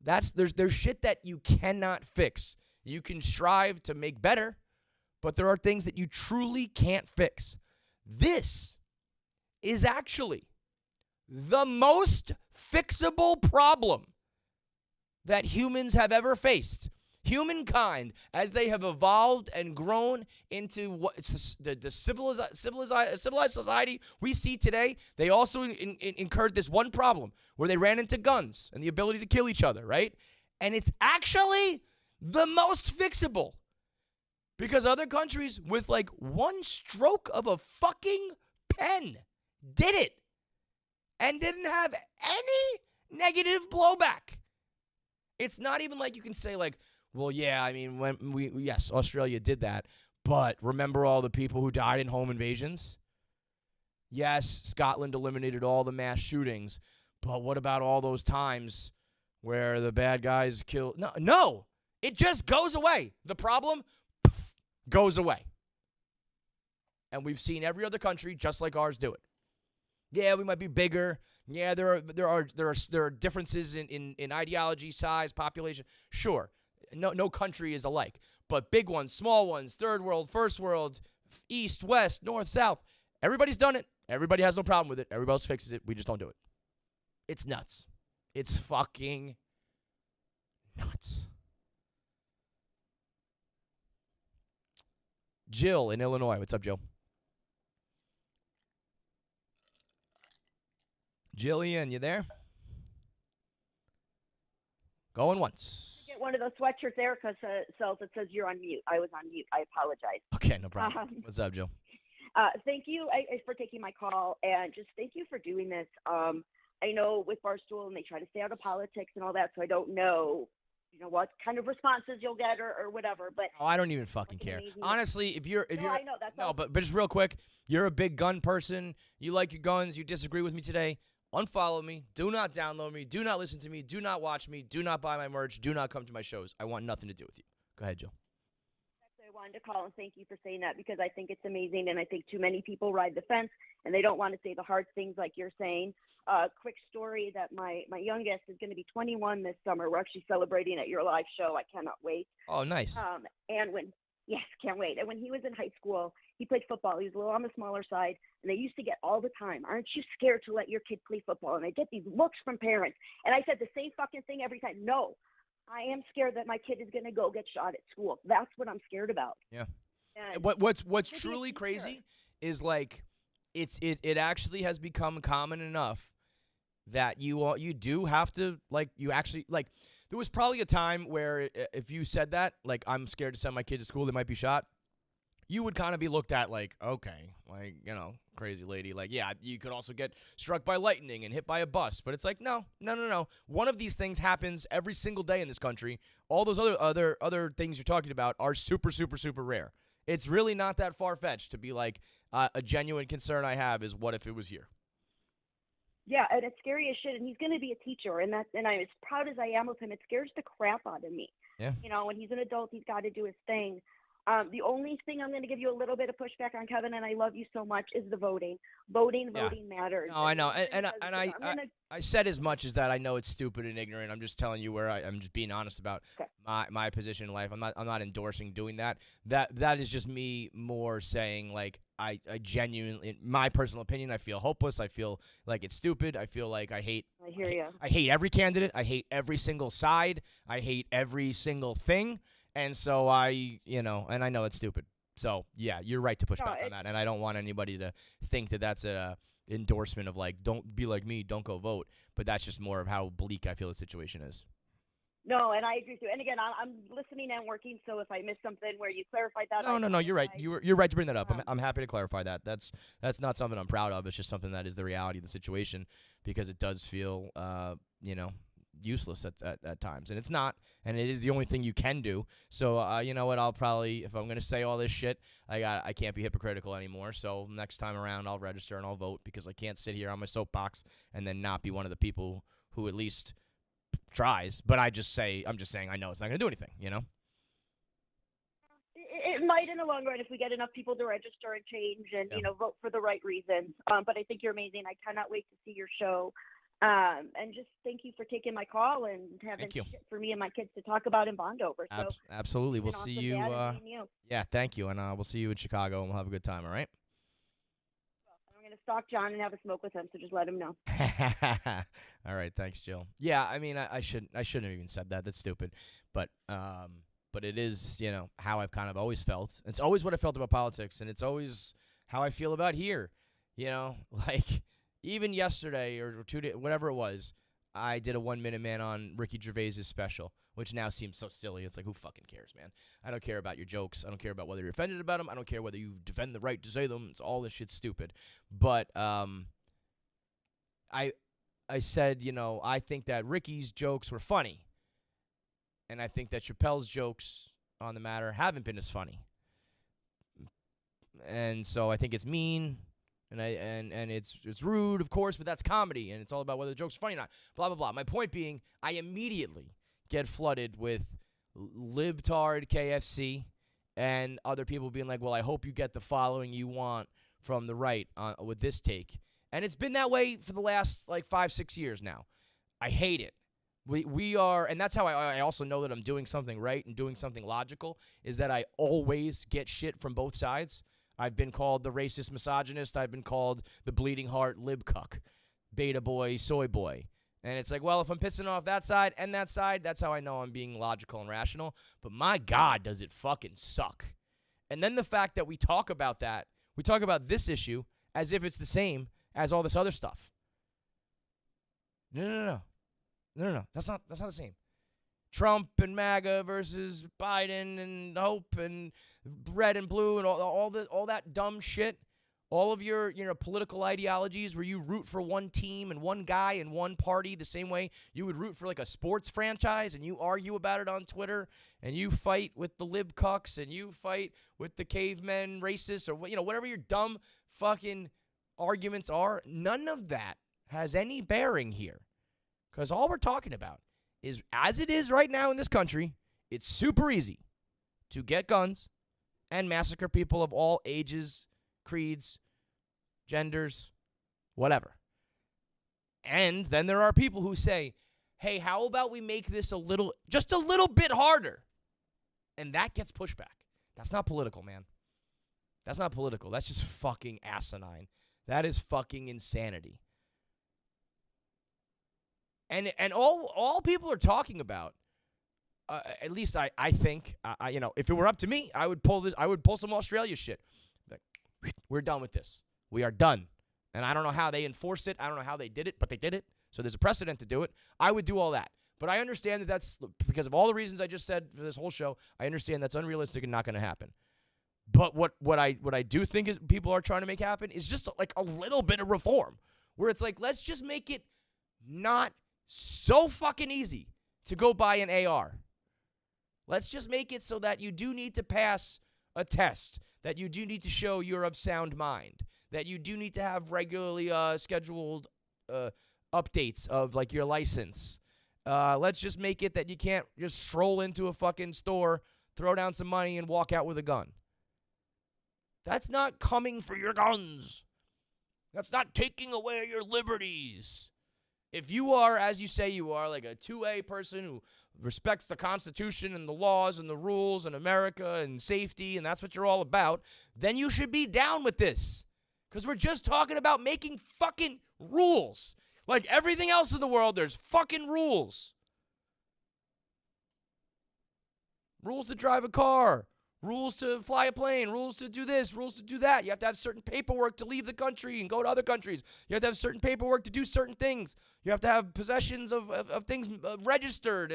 There's shit that you cannot fix. You can strive to make better, but there are things that you truly can't fix. This is actually the most fixable problem that humans have ever faced. Humankind, as they have evolved and grown into what it's the civilized society we see today, they also incurred this one problem where they ran into guns and the ability to kill each other, right? And it's actually the most fixable because other countries with like one stroke of a fucking pen did it and didn't have any negative blowback. It's not even like you can say like, well, yeah, I mean, yes, Australia did that, but remember all the people who died in home invasions? Yes, Scotland eliminated all the mass shootings, but what about all those times where the bad guys killed? No, it just goes away. The problem goes away. And we've seen every other country just like ours do it. Yeah, we might be bigger. Yeah, there are differences in ideology, size, population. Sure. No country is alike, but big ones, small ones, third world, first world, east, west, north, south. Everybody's done it. Everybody has no problem with it. Everybody else fixes it. We just don't do it. It's nuts. It's fucking nuts. Jill in Illinois. What's up, Jill? Jillian, you there? Going once. Get one of those sweatshirts Erica sells that says you're on mute. I was on mute. I apologize. Okay, no problem. What's up, Jill? Thank you for taking my call, and just thank you for doing this. I know with Barstool, and they try to stay out of politics and all that, so I don't know, what kind of responses you'll get or whatever. But I don't even fucking care. Honestly, if you're I know that's all. But just real quick, you're a big gun person. You like your guns. You disagree with me today. Unfollow me. Do not download me. Do not listen to me. Do not watch me. Do not buy my merch. Do not come to my shows. I want nothing to do with you. Go ahead, Jill. I wanted to call and thank you for saying that because I think it's amazing, and I think too many people ride the fence and they don't want to say the hard things like you're saying. Quick story that my youngest is going to be 21 this summer. We're actually celebrating at your live show. I cannot wait. Oh, nice. Yes, can't wait. And when he was in high school, he played football. He was a little on the smaller side, and they used to get all the time, aren't you scared to let your kid play football? And I get these looks from parents. And I said the same fucking thing every time. No, I am scared that my kid is going to go get shot at school. That's what I'm scared about. Yeah. And what's truly crazy is like it actually has become common enough that you do have to there was probably a time where if you said that, like, I'm scared to send my kid to school, they might be shot, you would kind of be looked at like, okay, like, crazy lady. Like, yeah, you could also get struck by lightning and hit by a bus. But it's like, no. One of these things happens every single day in this country. All those other things you're talking about are super, super, super rare. It's really not that far-fetched to be like, a genuine concern I have is what if it was here? Yeah, and it's scary as shit, and he's going to be a teacher, and I'm as proud as I am of him. It scares the crap out of me. Yeah. When he's an adult, he's got to do his thing. The only thing I'm going to give you a little bit of pushback on, Kevin, and I love you so much, is the voting. Voting matters. No, I know, and I said as much as that. I know it's stupid and ignorant. I'm just telling you where I'm just being honest about my position in life. I'm not endorsing doing that. That is just me more saying, like, I genuinely, in my personal opinion, I feel hopeless. I feel like it's stupid. I feel like I hear you. I hate every candidate. I hate every single side. I hate every single thing. And so and I know it's stupid. So, yeah, you're right to push back on that. And I don't want anybody to think that that's a endorsement of, like, don't be like me, don't go vote. But that's just more of how bleak I feel the situation is. No, and I agree with you. And again, I'm listening and working, so if I miss something where you clarified that. No, you're right. You're right to bring that up. I'm happy to clarify that. That's not something I'm proud of. It's just something that is the reality of the situation because it does feel, useless at times. And it's not, and it is the only thing you can do. So, you know what, I'll probably, if I'm going to say all this shit, I can't be hypocritical anymore. So next time around, I'll register and I'll vote because I can't sit here on my soapbox and then not be one of the people who at least tries. But I'm just saying I know it's not going to do anything, It might in the long run if we get enough people to register and change and, vote for the right reasons. But I think you're amazing. I cannot wait to see your show. And just thank you for taking my call and having shit for me and my kids to talk about and bond over. So absolutely. We'll see you. Yeah, thank you. And we'll see you in Chicago and we'll have a good time. All right. I'm going to stalk John and have a smoke with him. So just let him know. All right, thanks, Jill. Yeah, I mean, I shouldn't have even said that. That's stupid. But it is, how I've kind of always felt. It's always what I felt about politics, and it's always how I feel about here. Like even yesterday or 2 days, whatever it was, I did a 1-minute man on Ricky Gervais's special, which now seems so silly. It's like, who fucking cares, man? I don't care about your jokes. I don't care about whether you're offended about them. I don't care whether you defend the right to say them. It's all this shit's stupid. But I said, I think that Ricky's jokes were funny. And I think that Chappelle's jokes on the matter haven't been as funny. And so I think it's mean. And it's rude, of course, but that's comedy, and it's all about whether the joke's funny or not. Blah, blah, blah. My point being, I immediately get flooded with libtard KFC and other people being like, well, I hope you get the following you want from the right with this take. And it's been that way for the last, 5-6 years now. I hate it. We are, and that's how I also know that I'm doing something right and doing something logical, is that I always get shit from both sides. I've been called the racist misogynist. I've been called the bleeding heart lib cuck, beta boy, soy boy. And it's like, well, if I'm pissing off that side and that side, that's how I know I'm being logical and rational. But my God, does it fucking suck. And then the fact that we talk about this issue as if it's the same as all this other stuff. No. That's not the same. Trump and MAGA versus Biden and Hope and red and blue and all that dumb shit. All of your political ideologies where you root for one team and one guy and one party the same way you would root for like a sports franchise, and you argue about it on Twitter, and you fight with the lib cucks, and you fight with the cavemen racists, or whatever your dumb fucking arguments are. None of that has any bearing here, because all we're talking about is, as it is right now in this country, it's super easy to get guns and massacre people of all ages, creeds, genders, whatever. And then there are people who say, hey, how about we make this just a little bit harder? And that gets pushback. That's not political, man. That's not political. That's just fucking asinine. That is fucking insanity. And all people are talking about, at least I think, if it were up to me, I would pull some Australia shit. Like, we're done with this. We are done. And I don't know how they enforced it. I don't know how they did it, but they did it. So there's a precedent to do it. I would do all that. But I understand that that's, because of all the reasons I just said for this whole show, I understand that's unrealistic and not going to happen. But what I do think people are trying to make happen is just like a little bit of reform, where it's like, let's just make it not so fucking easy to go buy an AR. Let's just make it so that you do need to pass a test, that you do need to show you're of sound mind, that you do need to have regularly scheduled updates of like your license. Let's just make it that you can't just stroll into a fucking store, throw down some money, and walk out with a gun. That's not coming for your guns. That's not taking away your liberties. If you are, as you say you are, like a 2A person who respects the Constitution and the laws and the rules and America and safety, and that's what you're all about, then you should be down with this. Because we're just talking about making fucking rules. Like everything else in the world, there's fucking rules. Rules to drive a car. Rules to fly a plane, rules to do this, rules to do that. You have to have certain paperwork to leave the country and go to other countries. You have to have certain paperwork to do certain things. You have to have possessions of things registered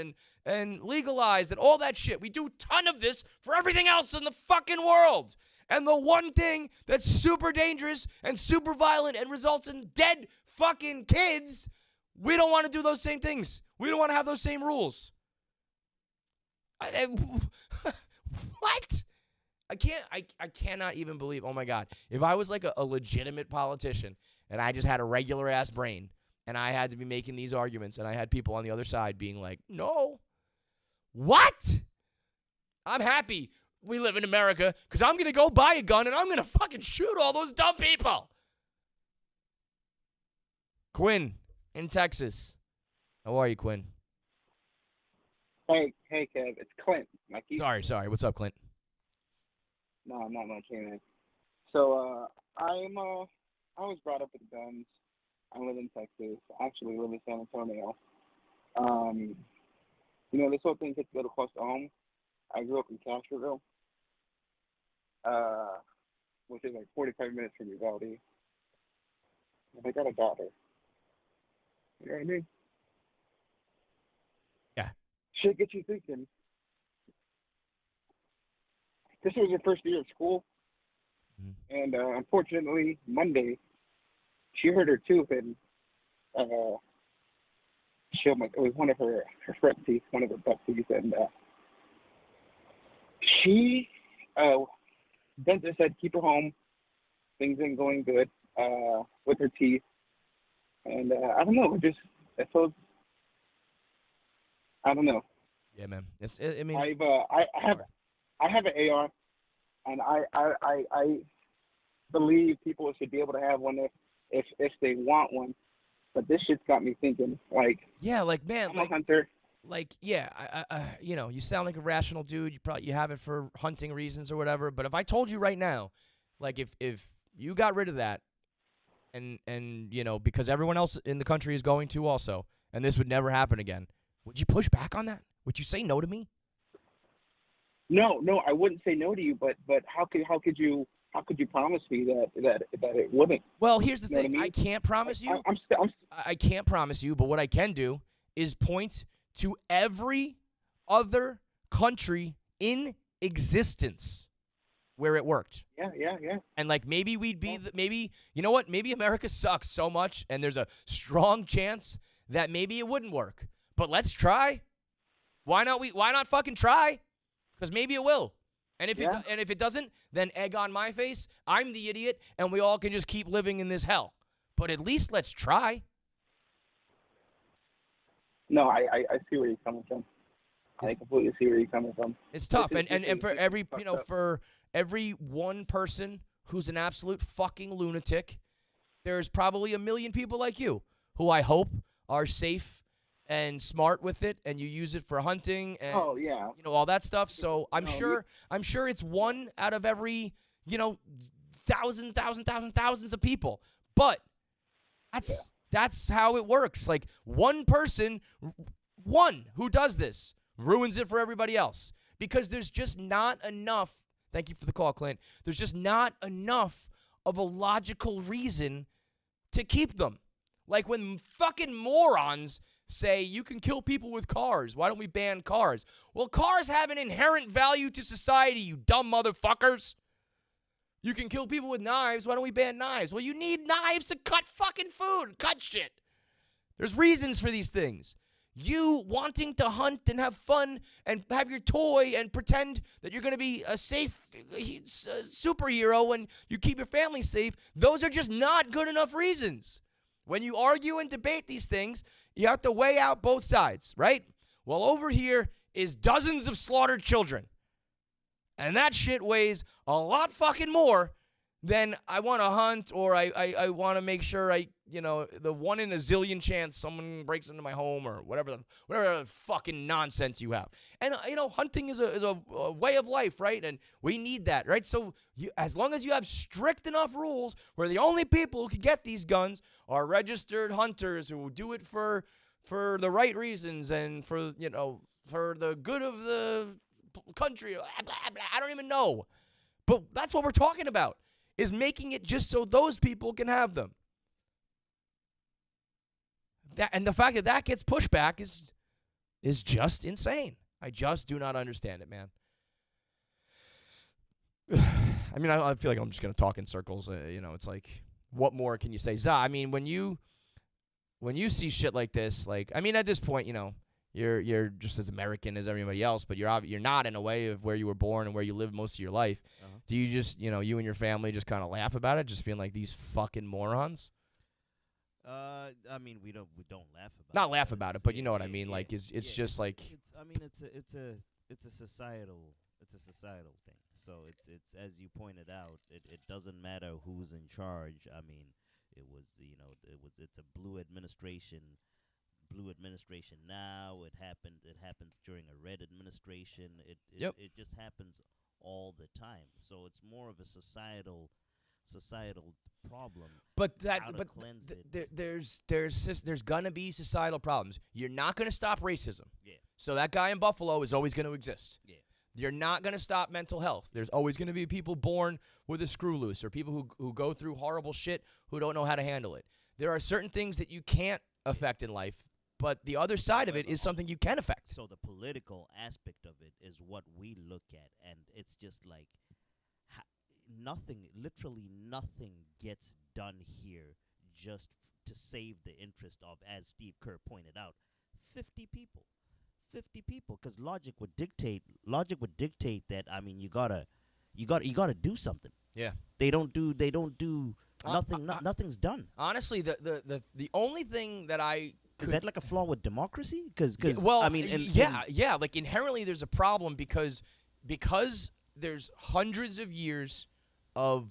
and legalized and all that shit. We do a ton of this for everything else in the fucking world. And the one thing that's super dangerous and super violent and results in dead fucking kids, we don't want to do those same things. We don't want to have those same rules. What? I cannot even believe, oh my God, if I was like a legitimate politician and I just had a regular ass brain and I had to be making these arguments and I had people on the other side being like, no. What? I'm happy we live in America because I'm going to go buy a gun and I'm going to fucking shoot all those dumb people. Quinn in Texas. How are you, Quinn? Hey, Kev, it's Clint. Mikey. Sorry. What's up, Clint? No, not much, hey, man. So, I'm I was brought up with guns. I live in Texas. I actually live in San Antonio. Um, this whole thing hits a little close to home. I grew up in Castroville, uh, which is like 45 minutes from Uvalde. And I got a daughter. You know what I mean? Yeah. Shit gets you thinking. This was her first year of school, and unfortunately, Monday, she hurt her tooth, and it was one of her front teeth, one of her butt teeth, and she, dentist said keep her home. Things ain't going good with her teeth, and I don't know, I don't know. Yeah, man. I mean, I have an AR, and I believe people should be able to have one if they want one. But this shit's got me thinking. Like, yeah, like man, I'm like a hunter. like yeah, you sound like a rational dude. You have it for hunting reasons or whatever. But if I told you right now, like if you got rid of that, and because everyone else in the country is going to also, and this would never happen again, would you push back on that? Would you say no to me? No, I wouldn't say no to you. But how could you promise me that it wouldn't? Well, here's the thing. What I mean? I can't promise you. I'm I can't promise you, but what I can do is point to every other country in existence where it worked. Yeah. And like maybe we'd be maybe you know what? Maybe America sucks so much and there's a strong chance that maybe it wouldn't work. But let's try. Why not fucking try? Cuz maybe it will. And if it doesn't, then egg on my face. I'm the idiot and we all can just keep living in this hell. But at least let's try. No, I see where you're coming from. I completely see where you're coming from. It's tough, and for every for every one person who's an absolute fucking lunatic, there's probably 1 million people like you who I hope are safe and smart with it, and you use it for hunting and all that stuff. So I'm sure it's one out of every thousands of people, but that's how it works. Like one person who does this ruins it for everybody else because there's just not enough. Thank you for the call, Clint. There's just not enough of a logical reason to keep them. Like when fucking morons say you can kill people with cars. Why don't we ban cars? Well, cars have an inherent value to society, you dumb motherfuckers. You can kill people with knives. Why don't we ban knives? Well, you need knives to cut fucking food, cut shit. There's reasons for these things. You wanting to hunt and have fun and have your toy and pretend that you're going to be a safe superhero and you keep your family safe, those are just not good enough reasons. When you argue and debate these things, you have to weigh out both sides, right? Well, over here is dozens of slaughtered children. And that shit weighs a lot fucking more than I want to hunt or I want to make sure the 1 in a zillion chance someone breaks into my home or whatever the fucking nonsense you have. And, hunting is a way of life, right? And we need that, right? So as long as you have strict enough rules where the only people who can get these guns are registered hunters who do it for the right reasons and for the good of the country, blah, blah, blah. I don't even know. But that's what we're talking about, is making it just so those people can have them. And the fact that gets pushed back is just insane. I just do not understand it, man. I mean, I feel like I'm just going to talk in circles. It's like, what more can you say? I mean, when you see shit like this, like, I mean, at this point, you're just as American as everybody else, but you're not in a way of where you were born and where you lived most of your life. Uh-huh. Do you just, you and your family just kind of laugh about it, just being like these fucking morons? I mean, we don't laugh about Not laugh about it, but you know what I mean. Like, it's just like it's a societal thing. So it's as you pointed out, it doesn't matter who's in charge. I mean, it's a blue administration now. It happens during a red administration. It just happens all the time. So it's more of a societal societal problem. But How to cleanse it. there's gonna be societal problems. You're not gonna stop racism. Yeah. So that guy in Buffalo is always gonna exist. Yeah. You're not gonna stop mental health. There's always gonna be people born with a screw loose, or people who go through horrible shit who don't know how to handle it. There are certain things that you can't affect in life, but the other side of it is something you can affect. So the political aspect of it is what we look at, and it's just like literally nothing gets done here just to save the interest of, as Steve Kerr pointed out, 50 people. 50 people, because logic would dictate that. I mean, you gotta do something. Yeah. They don't do nothing. Nothing's done. Honestly, the only thing that Is that like a flaw with democracy? Because well, I mean, yeah. Like inherently, there's a problem because there's hundreds of years of,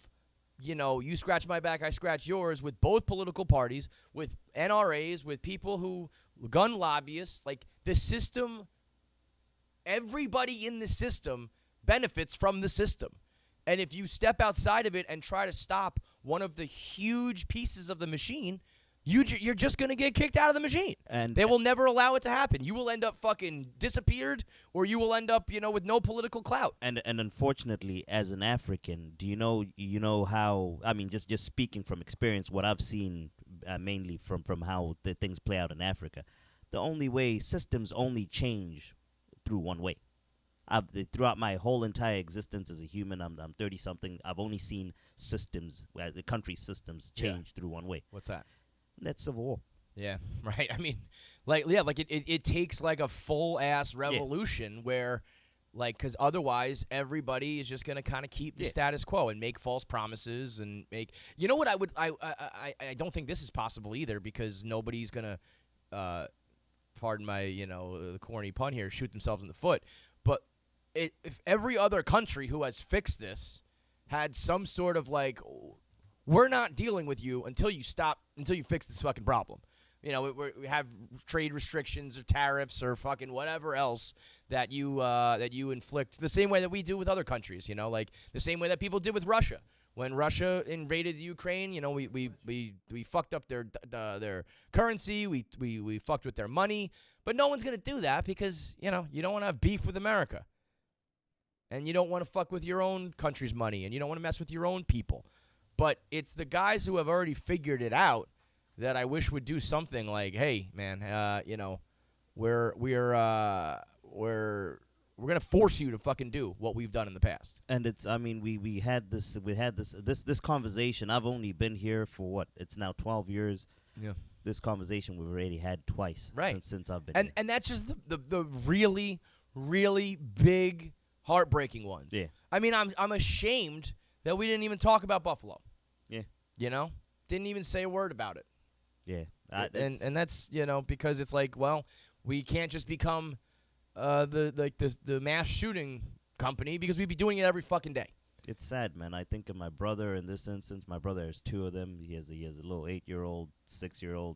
you scratch my back, I scratch yours, with both political parties, with NRAs, with people who gun lobbyists. Like the system, everybody in the system benefits from the system. And if you step outside of it and try to stop one of the huge pieces of the machine, you're just going to get kicked out of the machine. And they will never allow it to happen. You will end up fucking disappeared, or you will end up, with no political clout. And unfortunately, as an African, do you know how, I mean, just speaking from experience, what I've seen mainly from how the things play out in Africa, the only way systems only change through one way. Throughout my whole entire existence as a human, I'm 30-something, I've only seen systems, the country systems change through one way. What's that? That's civil war. Yeah, right. I mean, it takes like a full-ass revolution where, because otherwise everybody is just going to kind of keep the status quo and make false promises and make, what I don't think this is possible either, because nobody's going to, pardon my, the corny pun here, shoot themselves in the foot. But if every other country who has fixed this had some sort of we're not dealing with you until you fix this fucking problem. We have trade restrictions or tariffs or fucking whatever else that you inflict the same way that we do with other countries, like the same way that people did with Russia. When Russia invaded Ukraine, we fucked up their currency, we fucked with their money, but no one's going to do that because, you don't want to have beef with America. And you don't want to fuck with your own country's money, and you don't want to mess with your own people. But it's the guys who have already figured it out that I wish would do something like, hey, man, we're gonna force you to fucking do what we've done in the past. And it's, I mean, we had this conversation. I've only been here for what? It's now 12 years. Yeah. This conversation we've already had twice. Right. Since I've been here. And that's just the really, really big, heartbreaking ones. Yeah. I mean, I'm ashamed that we didn't even talk about Buffalo. Yeah. Didn't even say a word about it. Yeah. And that's, because it's like, well, we can't just become the mass shooting company, because we'd be doing it every fucking day. It's sad, man. I think of my brother in this instance. My brother has two of them. He has a little 8-year-old, 6-year-old.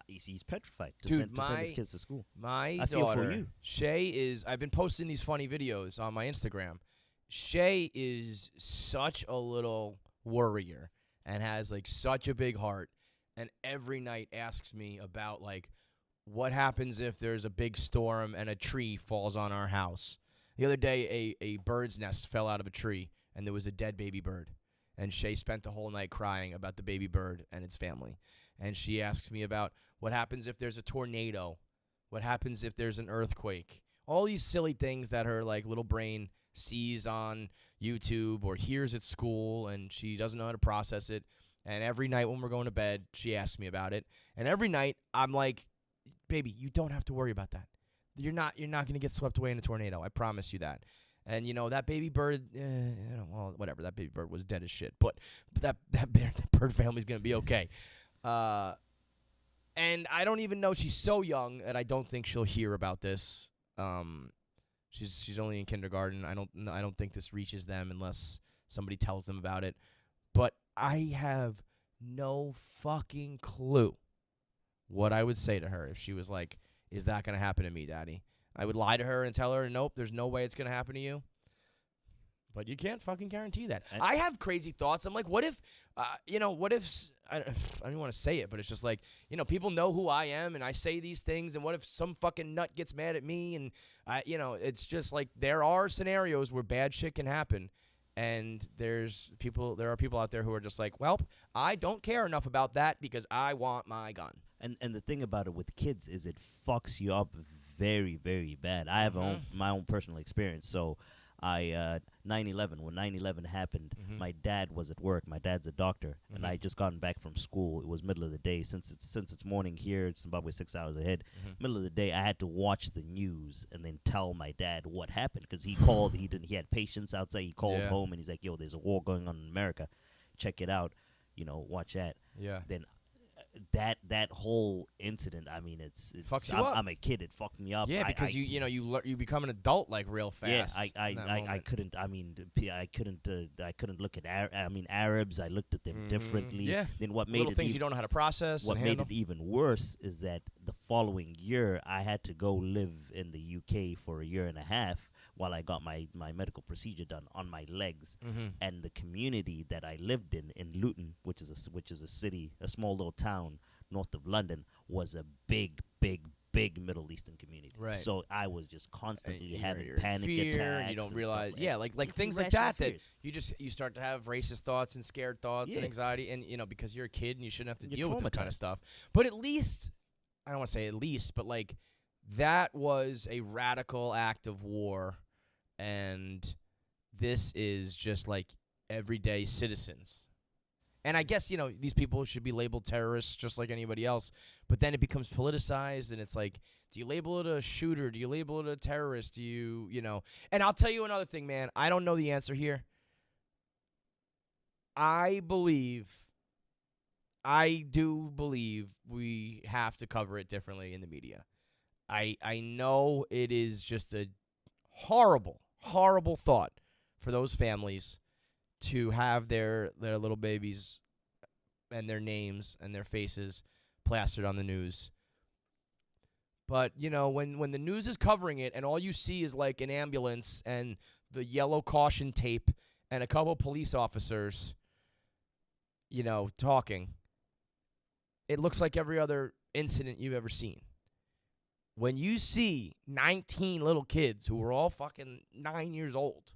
He's petrified to send his kids to school. My I daughter, feel for you. Shay I've been posting these funny videos on my Instagram. Shay is such a little worrier and has such a big heart, and every night asks me about what happens if there's a big storm and a tree falls on our house. The other day, a bird's nest fell out of a tree, and there was a dead baby bird. And Shay spent the whole night crying about the baby bird and its family. And she asks me about what happens if there's a tornado, what happens if there's an earthquake. All these silly things that her little brain sees on YouTube or hears at school, and she doesn't know how to process it. And every night when we're going to bed, she asks me about it. And every night I'm like, baby, you don't have to worry about that. You're not going to get swept away in a tornado. I promise you that. And, that baby bird, well, whatever. That baby bird was dead as shit. But that bird family's going to be okay. And I don't even know. She's so young, and I don't think she'll hear about this. She's only in kindergarten. I don't think this reaches them unless somebody tells them about it. But I have no fucking clue what I would say to her if she was like, is that going to happen to me, Daddy? I would lie to her and tell her, nope, there's no way it's going to happen to you. But you can't fucking guarantee that. I have crazy thoughts. I'm like, what if, what if, I don't even want to say it, but it's just like, people know who I am and I say these things. And what if some fucking nut gets mad at me? And, it's just like there are scenarios where bad shit can happen. And there are people out there who are just like, well, I don't care enough about that because I want my gun. And the thing about it with kids is it fucks you up very, very bad. I have my own personal experience. So 9/11, when 9/11 happened, my dad was at work. My dad's a doctor, and I had just gotten back from school. It was middle of the day. Since it's morning here, it's Zimbabwe 6 hours ahead. Middle of the day, I had to watch the news and then tell my dad what happened because he called. He had patients outside. He called home and he's like, "Yo, there's a war going on in America. Check it out. Watch that." Yeah. Then that whole incident, I mean, it's fucks you up. I'm a kid. It fucked me up. Yeah, because you become an adult like real fast. Yeah, I couldn't. I mean, I couldn't look at Arabs. I looked at them differently. Yeah. Then what made little it things you don't know how to process. What made it even worse is that the following year I had to go live in the UK for a year and a half while I got my medical procedure done on my legs. And the community that I lived in Luton, which is a city, a small little town north of London, was a big Middle Eastern community. Right. So I was just constantly having you're panic fear, attacks. And you don't and realize, stuff. like things like that you start to have racist thoughts and scared thoughts and anxiety, and because you're a kid and you shouldn't have to deal with this kind of stuff. But at least, I don't want to say at least, but like that was a radical act of war. And this is just like everyday citizens. And I guess, these people should be labeled terrorists just like anybody else. But then it becomes politicized, and it's like, do you label it a shooter? Do you label it a terrorist? Do you, And I'll tell you another thing, man. I don't know the answer here. I do believe we have to cover it differently in the media. I know it is just a horrible thought for those families to have their little babies and their names and their faces plastered on the news. But, when the news is covering it and all you see is like an ambulance and the yellow caution tape and a couple police officers, talking, it looks like every other incident you've ever seen. When you see 19 little kids who were all fucking 9 years old,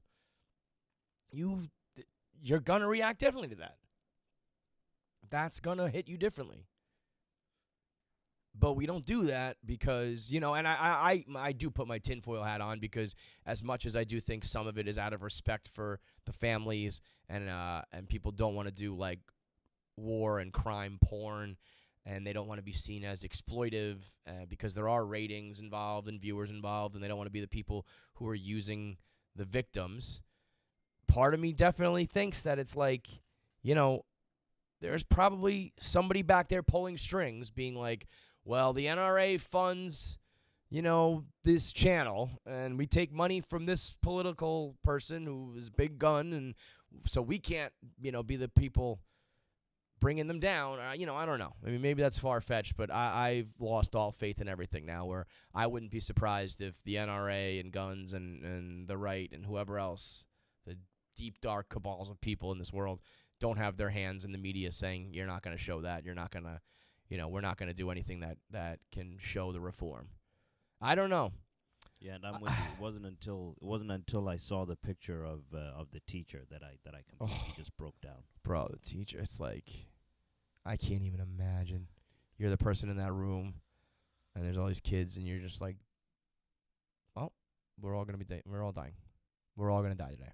you're going to react differently to that. That's going to hit you differently. But we don't do that because, and I do put my tinfoil hat on because as much as I do think some of it is out of respect for the families and people don't want to do like war and crime porn, and they don't want to be seen as exploitive because there are ratings involved and viewers involved, and they don't want to be the people who are using the victims. Part of me definitely thinks that it's like, there's probably somebody back there pulling strings being like, well, the NRA funds, this channel, and we take money from this political person who is big gun, and so we can't, be the people bringing them down. I don't know. I mean, maybe that's far-fetched, but I've lost all faith in everything now, where I wouldn't be surprised if the NRA and guns and the right and whoever else, the deep, dark cabals of people in this world, don't have their hands in the media saying, you're not going to show that. You're not going to, we're not going to do anything that can show the reform. I don't know. Yeah, and I'm with you. It wasn't until I saw the picture of the teacher that I completely just broke down. Bro, the teacher, it's like, I can't even imagine. You're the person in that room, and there's all these kids, and you're just like, well, we're all dying. We're all going to die today.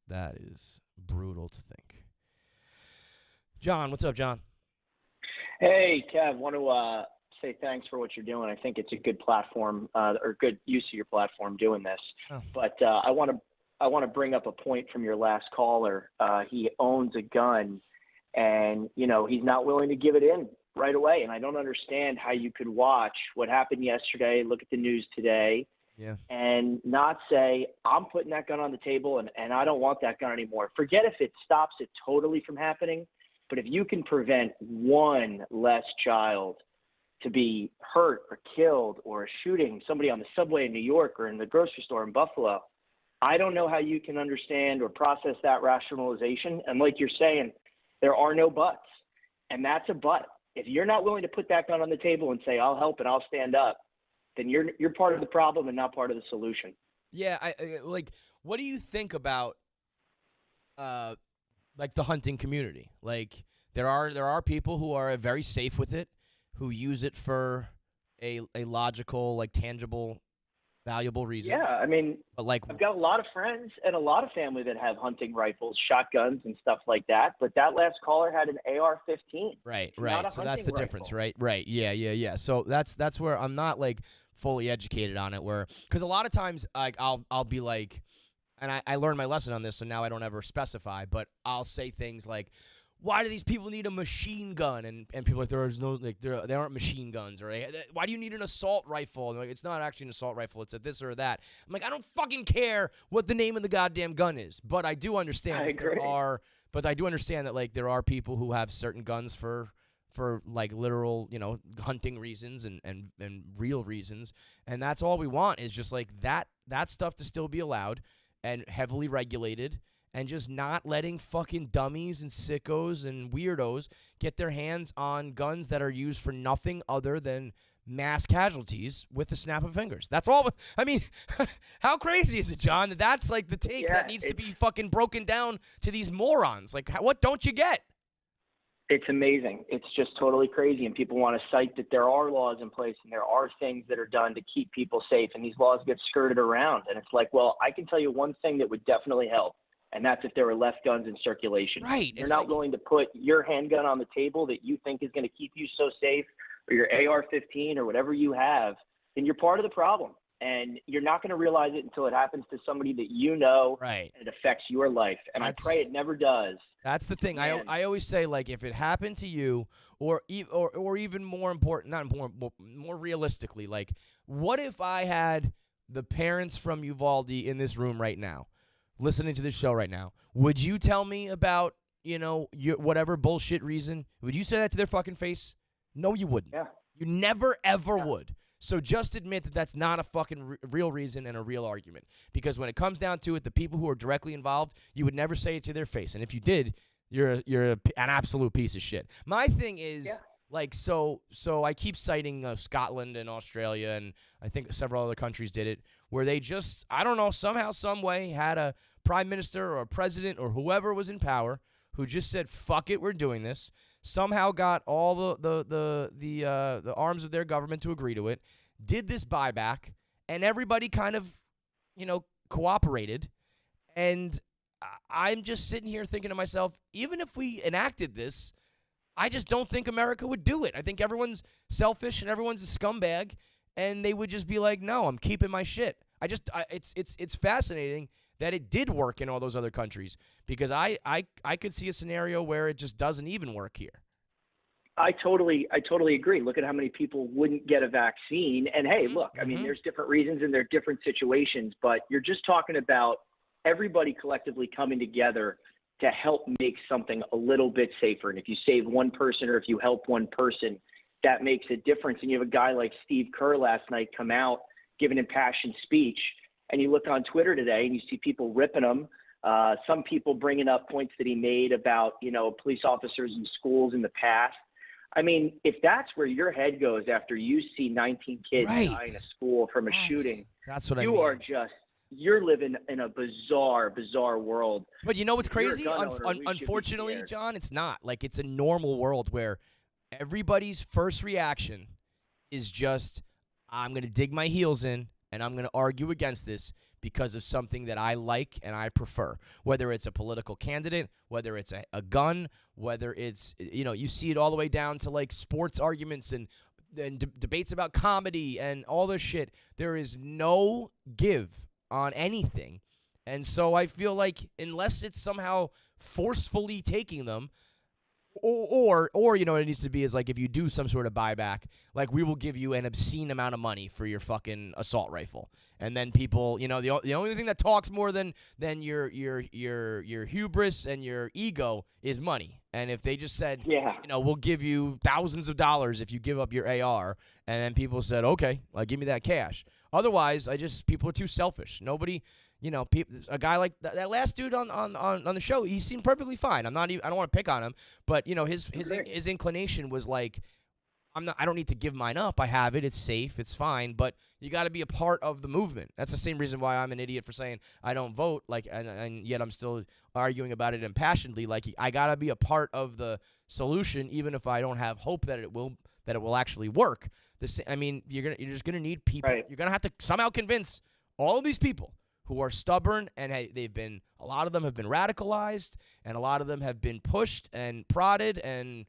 That is brutal to think. John, what's up, John? Hey, Kev, want to say thanks for what you're doing. I think it's a good platform or good use of your platform doing this. Oh. But I want to bring up a point from your last caller. He owns a gun, and he's not willing to give it in right away. And I don't understand how you could watch what happened yesterday, look at the news today, and not say, I'm putting that gun on the table and I don't want that gun anymore. Forget if it stops it totally from happening. But if you can prevent one less child to be hurt or killed or shooting somebody on the subway in New York or in the grocery store in Buffalo. I don't know how you can understand or process that rationalization. And like you're saying, there are no buts. And that's a but. If you're not willing to put that gun on the table and say, I'll help and I'll stand up, then you're part of the problem and not part of the solution. Yeah, like, what do you think about like the hunting community? Like, there are people who are very safe with it, who use it for a logical, like, tangible, valuable reason. Yeah, I mean, but like, I've got a lot of friends and a lot of family that have hunting rifles, shotguns, and stuff like that. But that last caller had an AR-15. Right. So that's the difference, right? Yeah. So that's where I'm not, like, fully educated on it. Where, because a lot of times, like, I'll be like, and I learned my lesson on this, so now I don't ever specify. But I'll say things like, why do these people need a machine gun? And people are like, there is no, like, there aren't machine guns. Or why do you need an assault rifle? And like, it's not actually an assault rifle. It's a this or that. I'm like, I don't fucking care what the name of the goddamn gun is. But I do understand that like, there are people who have certain guns for like, literal, hunting reasons and real reasons. And that's all we want, is just like that stuff to still be allowed and heavily regulated. And just not letting fucking dummies and sickos and weirdos get their hands on guns that are used for nothing other than mass casualties with the snap of fingers. That's all. I mean, how crazy is it, John? That's like the take that needs to be fucking broken down to these morons. Like, what don't you get? It's amazing. It's just totally crazy. And people want to cite that there are laws in place and there are things that are done to keep people safe. And these laws get skirted around. And it's like, well, I can tell you one thing that would definitely help. And that's if there are less guns in circulation. Right. You're not willing to put your handgun on the table that you think is going to keep you so safe, or your AR-15 or whatever you have, then you're part of the problem. And you're not going to realize it until it happens to somebody that you know, right, and it affects your life. And I pray it never does. That's the thing. I always say, like, if it happened to you, or even more important, more realistically, like, what if I had the parents from Uvalde in this room right now, listening to this show right now? Would you tell me about, your whatever bullshit reason? Would you say that to their fucking face? No, you wouldn't. Yeah. You never, ever would. So just admit that that's not a fucking real reason and a real argument. Because when it comes down to it, the people who are directly involved, you would never say it to their face. And if you did, you're an absolute piece of shit. My thing is, like, so I keep citing Scotland and Australia, and I think several other countries did it, where they just, I don't know, somehow, some way had a prime minister or a president or whoever was in power who just said, fuck it, we're doing this. Somehow got all the arms of their government to agree to it, did this buyback, and everybody kind of, cooperated. And I'm just sitting here thinking to myself, even if we enacted this, I just don't think America would do it. I think everyone's selfish and everyone's a scumbag, and they would just be like, no, I'm keeping my shit. It's fascinating that it did work in all those other countries, because I could see a scenario where it just doesn't even work here. I totally agree. Look at how many people wouldn't get a vaccine. And hey, look, I mean, there's different reasons and there are different situations, but you're just talking about everybody collectively coming together to help make something a little bit safer. And if you save one person or if you help one person, that makes a difference. And you have a guy like Steve Kerr last night come out, give an impassioned speech, and you look on Twitter today and you see people ripping him. Some people bringing up points that he made about, police officers in schools in the past. I mean, if that's where your head goes after you see 19 kids die in a school from a shooting, that's what you're living in a bizarre world. But you know what's crazy? Unfortunately, John, it's not. Like, it's a normal world where everybody's first reaction is just, I'm going to dig my heels in and I'm going to argue against this because of something that I like and I prefer. Whether it's a political candidate, whether it's a gun, whether it's, you see it all the way down to, like, sports arguments and debates about comedy and all this shit. There is no give on anything. And so I feel like unless it's somehow forcefully taking them, Or you know what it needs to be is like if you do some sort of buyback, like we will give you an obscene amount of money for your fucking assault rifle, and then people, you know, the only thing that talks more than your hubris and your ego is money. And if they just said, you know, we'll give you thousands of dollars if you give up your AR, and then people said, okay, like give me that cash. Otherwise, people are too selfish. Nobody. You know, a guy like that last dude on the show, he seemed perfectly fine. I don't want to pick on him, but you know, his inclination was like, I don't need to give mine up. I have it. It's safe. It's fine. But you got to be a part of the movement. That's the same reason why I'm an idiot for saying I don't vote. Like, and yet I'm still arguing about it impassionedly. Like, I got to be a part of the solution, even if I don't have hope that it will actually work. I mean, you're just gonna need people. Right. You're gonna have to somehow convince all of these people who are stubborn, and a lot of them have been radicalized, and a lot of them have been pushed and prodded and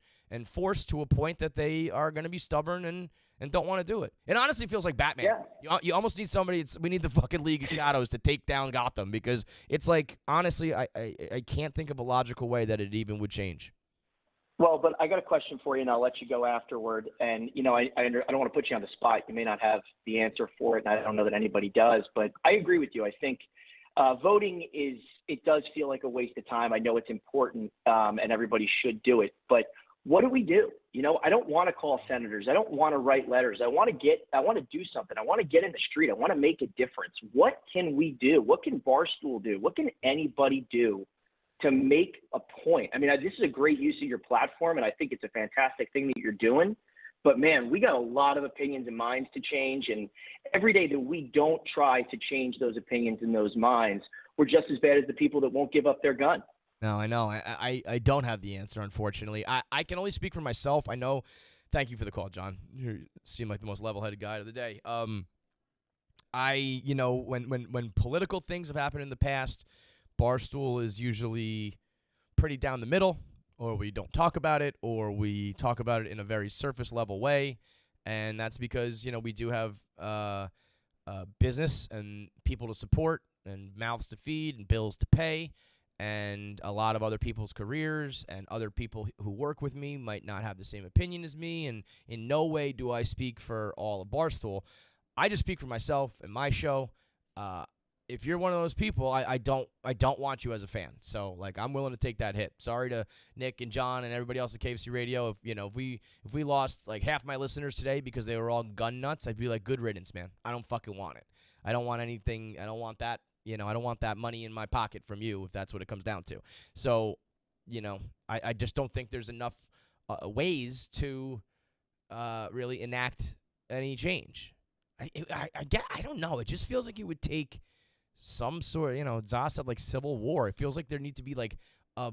forced to a point that they are going to be stubborn and don't want to do it. It honestly feels like Batman. Yeah. You almost need somebody. We need the fucking League of Shadows to take down Gotham, because it's like, honestly, I can't think of a logical way that it even would change. Well, but I got a question for you, and I'll let you go afterward. And, you know, I don't want to put you on the spot. You may not have the answer for it, and I don't know that anybody does. But I agree with you. I think voting it does feel like a waste of time. I know it's important, and everybody should do it. But what do we do? You know, I don't want to call senators. I don't want to write letters. I want to do something. I want to get in the street. I want to make a difference. What can we do? What can Barstool do? What can anybody do to make a point? I mean, this is a great use of your platform, and I think it's a fantastic thing that you're doing. But, man, we got a lot of opinions and minds to change, and every day that we don't try to change those opinions and those minds, we're just as bad as the people that won't give up their gun. No, I know. I don't have the answer, unfortunately. I can only speak for myself. I know. Thank you for the call, John. You seem like the most level-headed guy of the day. You know, when political things have happened in the past, Barstool is usually pretty down the middle, or we don't talk about it, or we talk about it in a very surface-level way, and that's because, you know, we do have business and people to support and mouths to feed and bills to pay, and a lot of other people's careers and other people who work with me might not have the same opinion as me, and in no way do I speak for all of Barstool. I just speak for myself and my show. If you're one of those people, I don't want you as a fan. So, like, I'm willing to take that hit. Sorry to Nick and John and everybody else at KFC Radio. If we lost like half my listeners today because they were all gun nuts, I'd be like, good riddance, man. I don't fucking want it. I don't want anything. I don't want that. You know, I don't want that money in my pocket from you, if that's what it comes down to. So, you know, I just don't think there's enough ways to really enact any change. I don't know. It just feels like it would take some sort, you know, Zaz said like civil war. It feels like there needs to be like a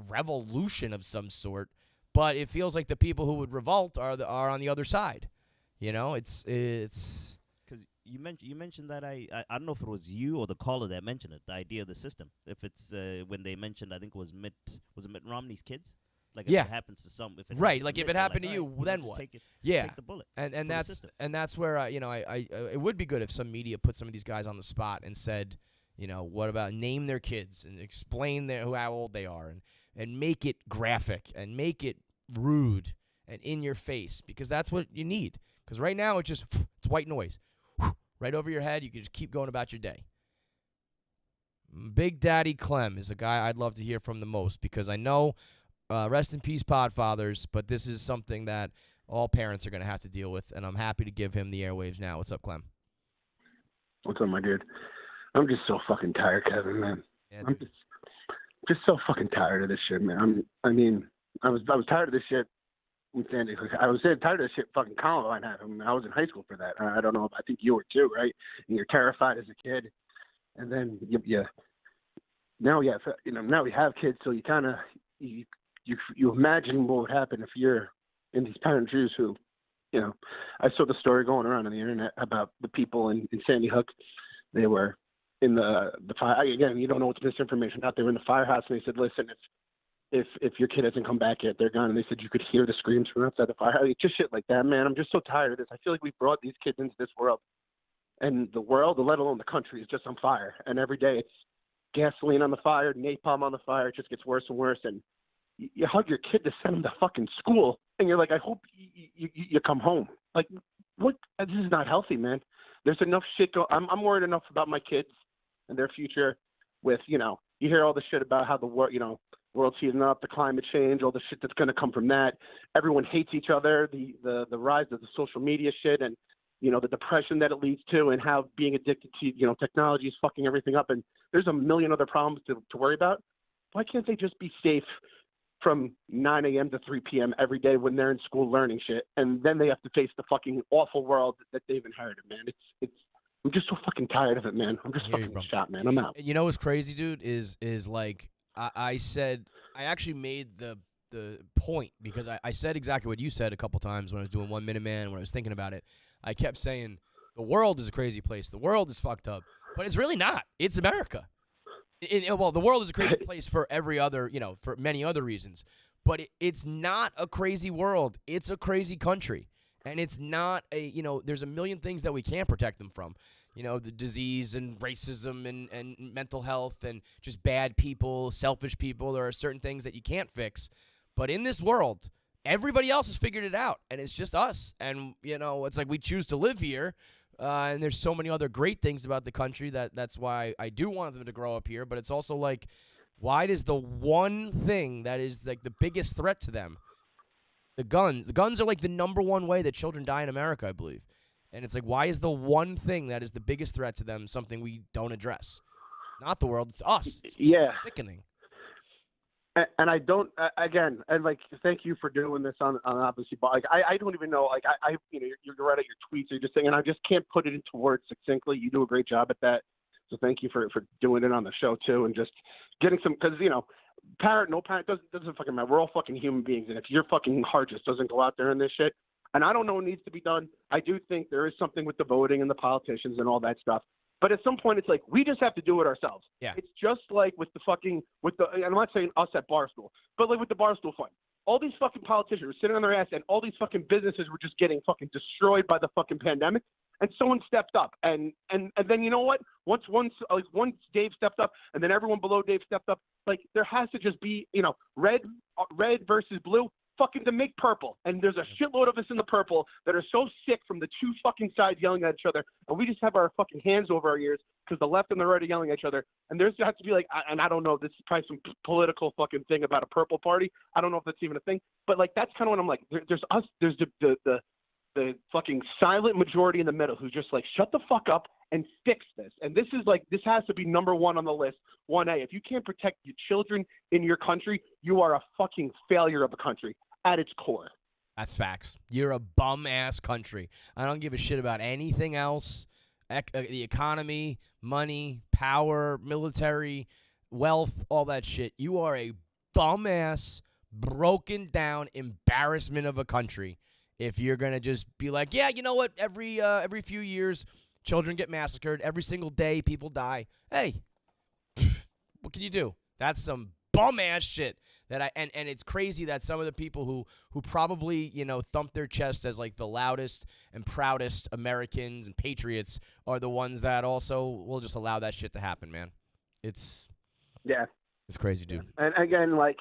revolution of some sort, but it feels like the people who would revolt are on the other side. You know, it's because you mentioned that I don't know if it was you or the caller that mentioned it, the idea of the system. If it's when they mentioned, I think it was Mitt Romney's kids. Like if it happens to some, if it happened to you, then what? Take the bullet. And that's where you know, I it would be good if some media put some of these guys on the spot and said, you know, what about name their kids and explain how old they are and make it graphic and make it rude and in your face, because that's what you need. Because right now it's white noise right over your head. You can just keep going about your day. Big Daddy Clem is a guy I'd love to hear from the most, because I know. Rest in peace, Podfathers, but this is something that all parents are going to have to deal with, and I'm happy to give him the airwaves now. What's up, Clem? What's up, my dude? I'm just so fucking tired, Kevin, man. Yeah, I'm just so fucking tired of this shit, man. I was tired of this shit in Sandy Hook. I was tired of this shit fucking Columbine happened. I was in high school for that. I don't know. I think you were too, right? And you're terrified as a kid, and then now we have kids, so you kind of you imagine what would happen if you're in these parents' shoes who, you know, I saw the story going around on the internet about the people in Sandy Hook. They were in the fire. Again, you don't know what's misinformation out. They were in the firehouse, and they said, listen, if your kid hasn't come back yet, they're gone. And they said you could hear the screams from outside the firehouse. It's just shit like that, man. I'm just so tired of this. I feel like we brought these kids into this world, and the world, let alone the country, is just on fire. And every day it's gasoline on the fire, napalm on the fire. It just gets worse and worse. And you hug your kid to send him to fucking school, and you're like, I hope you come home. Like, what? This is not healthy, man. There's enough shit I'm worried enough about my kids and their future with, you hear all the shit about how the world's heating up, the climate change, all the shit that's going to come from that. Everyone hates each other, the rise of the social media shit, and, the depression that it leads to, and how being addicted to, technology is fucking everything up. And there's a million other problems to worry about. Why can't they just be safe from 9 a.m. to 3 p.m. every day when they're in school learning shit, and then they have to face the fucking awful world that they've inherited, man? I'm just so fucking tired of it, man. I'm just fucking shot, man. I'm out. You know what's crazy, dude, is like I actually made the point, because I said exactly what you said a couple times when I was doing 1 Minute Man, when I was thinking about it. I kept saying the world is a crazy place. The world is fucked up, but it's really not. It's America. Well, the world is a crazy place for every other, for many other reasons. But it's not a crazy world. It's a crazy country. And it's not there's a million things that we can't protect them from. The disease and racism and mental health and just bad people, selfish people. There are certain things that you can't fix. But in this world, everybody else has figured it out. And it's just us. And, it's like we choose to live here. And there's so many other great things about the country that's why I do want them to grow up here. But it's also like, why does the one thing that is like the biggest threat to them, the guns are like the number one way that children die in America, I believe. And it's like, why is the one thing that is the biggest threat to them something we don't address? Not the world, it's us. It's sickening. And I don't, again, and like, thank you for doing this on obviously, but like, I don't even know, like, you're right at your tweets, you're just saying, and I just can't put it into words succinctly. You do a great job at that. So thank you for doing it on the show too, and just getting some, because, no parent doesn't fucking matter. We're all fucking human beings. And if your fucking heart just doesn't go out there in this shit, and I don't know what needs to be done, I do think there is something with the voting and the politicians and all that stuff. But at some point, it's like, we just have to do it ourselves. Yeah. It's just like and I'm not saying us at Barstool, but like with the Barstool Fund. All these fucking politicians were sitting on their ass, and all these fucking businesses were just getting fucking destroyed by the fucking pandemic. And someone stepped up. And then, you know what? Once Dave stepped up, and then everyone below Dave stepped up, like, there has to just be, red versus blue. Fucking to make purple, and there's a shitload of us in the purple that are so sick from the two fucking sides yelling at each other, and we just have our fucking hands over our ears because the left and the right are yelling at each other, and there's has to be like, and I don't know, this is probably some political fucking thing about a purple party. I don't know if that's even a thing, but like that's kind of what I'm like. There's us, there's the fucking silent majority in the middle who's just like, shut the fuck up and fix this. And this has to be number one on the list, 1A. If you can't protect your children in your country, you are a fucking failure of a country at its core. That's facts. You're a bum-ass country. I don't give a shit about anything else. The economy, money, power, military, wealth, all that shit. You are a bum-ass, broken-down embarrassment of a country if you're going to just be like, yeah, you know what? Every few years, children get massacred. Every single day, people die. Hey, what can you do? That's some bum-ass shit. And it's crazy that some of the people who probably, thump their chest as like the loudest and proudest Americans and patriots are the ones that also will just allow that shit to happen, man. It's crazy, dude. And again, like,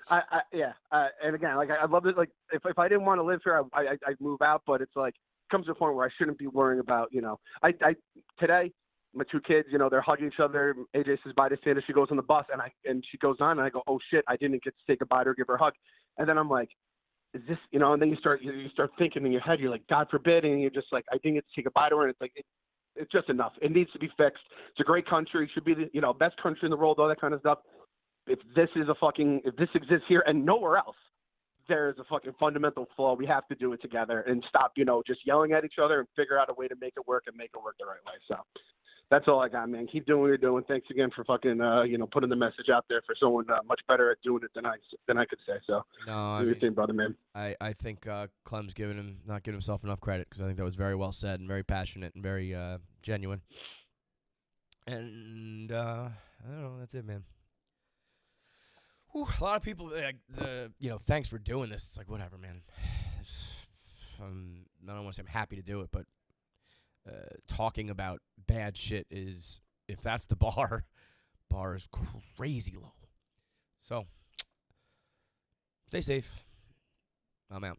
and again, like, I love it. Like, if I didn't want to live here, I'd move out. But it's like, it comes to a point where I shouldn't be worrying about, today, my two kids, they're hugging each other. AJ says bye to Santa. She goes on the bus, and she goes on, and I go, oh shit, I didn't get to say goodbye to her, give her a hug. And then I'm like, is this, and then you start thinking in your head, you're like, God forbid, and you're just like, I didn't get to say goodbye to her, and it's like, it's just enough. It needs to be fixed. It's a great country. It should be the best country in the world, all that kind of stuff. If this exists here and nowhere else, there is a fucking fundamental flaw. We have to do it together and stop, just yelling at each other and figure out a way to make it work and make it work the right way. So that's all I got, man. Keep doing what you're doing. Thanks again for fucking, putting the message out there for someone much better at doing it than I could say. So, no, do your thing, brother, man. I think Clem's not giving himself enough credit, because I think that was very well said and very passionate and very genuine. And I don't know. That's it, man. Whew, a lot of people, thanks for doing this. It's like, whatever, man. I don't want to say I'm happy to do it, but talking about bad shit is, if that's the bar is crazy low. So, Stay safe. I'm out.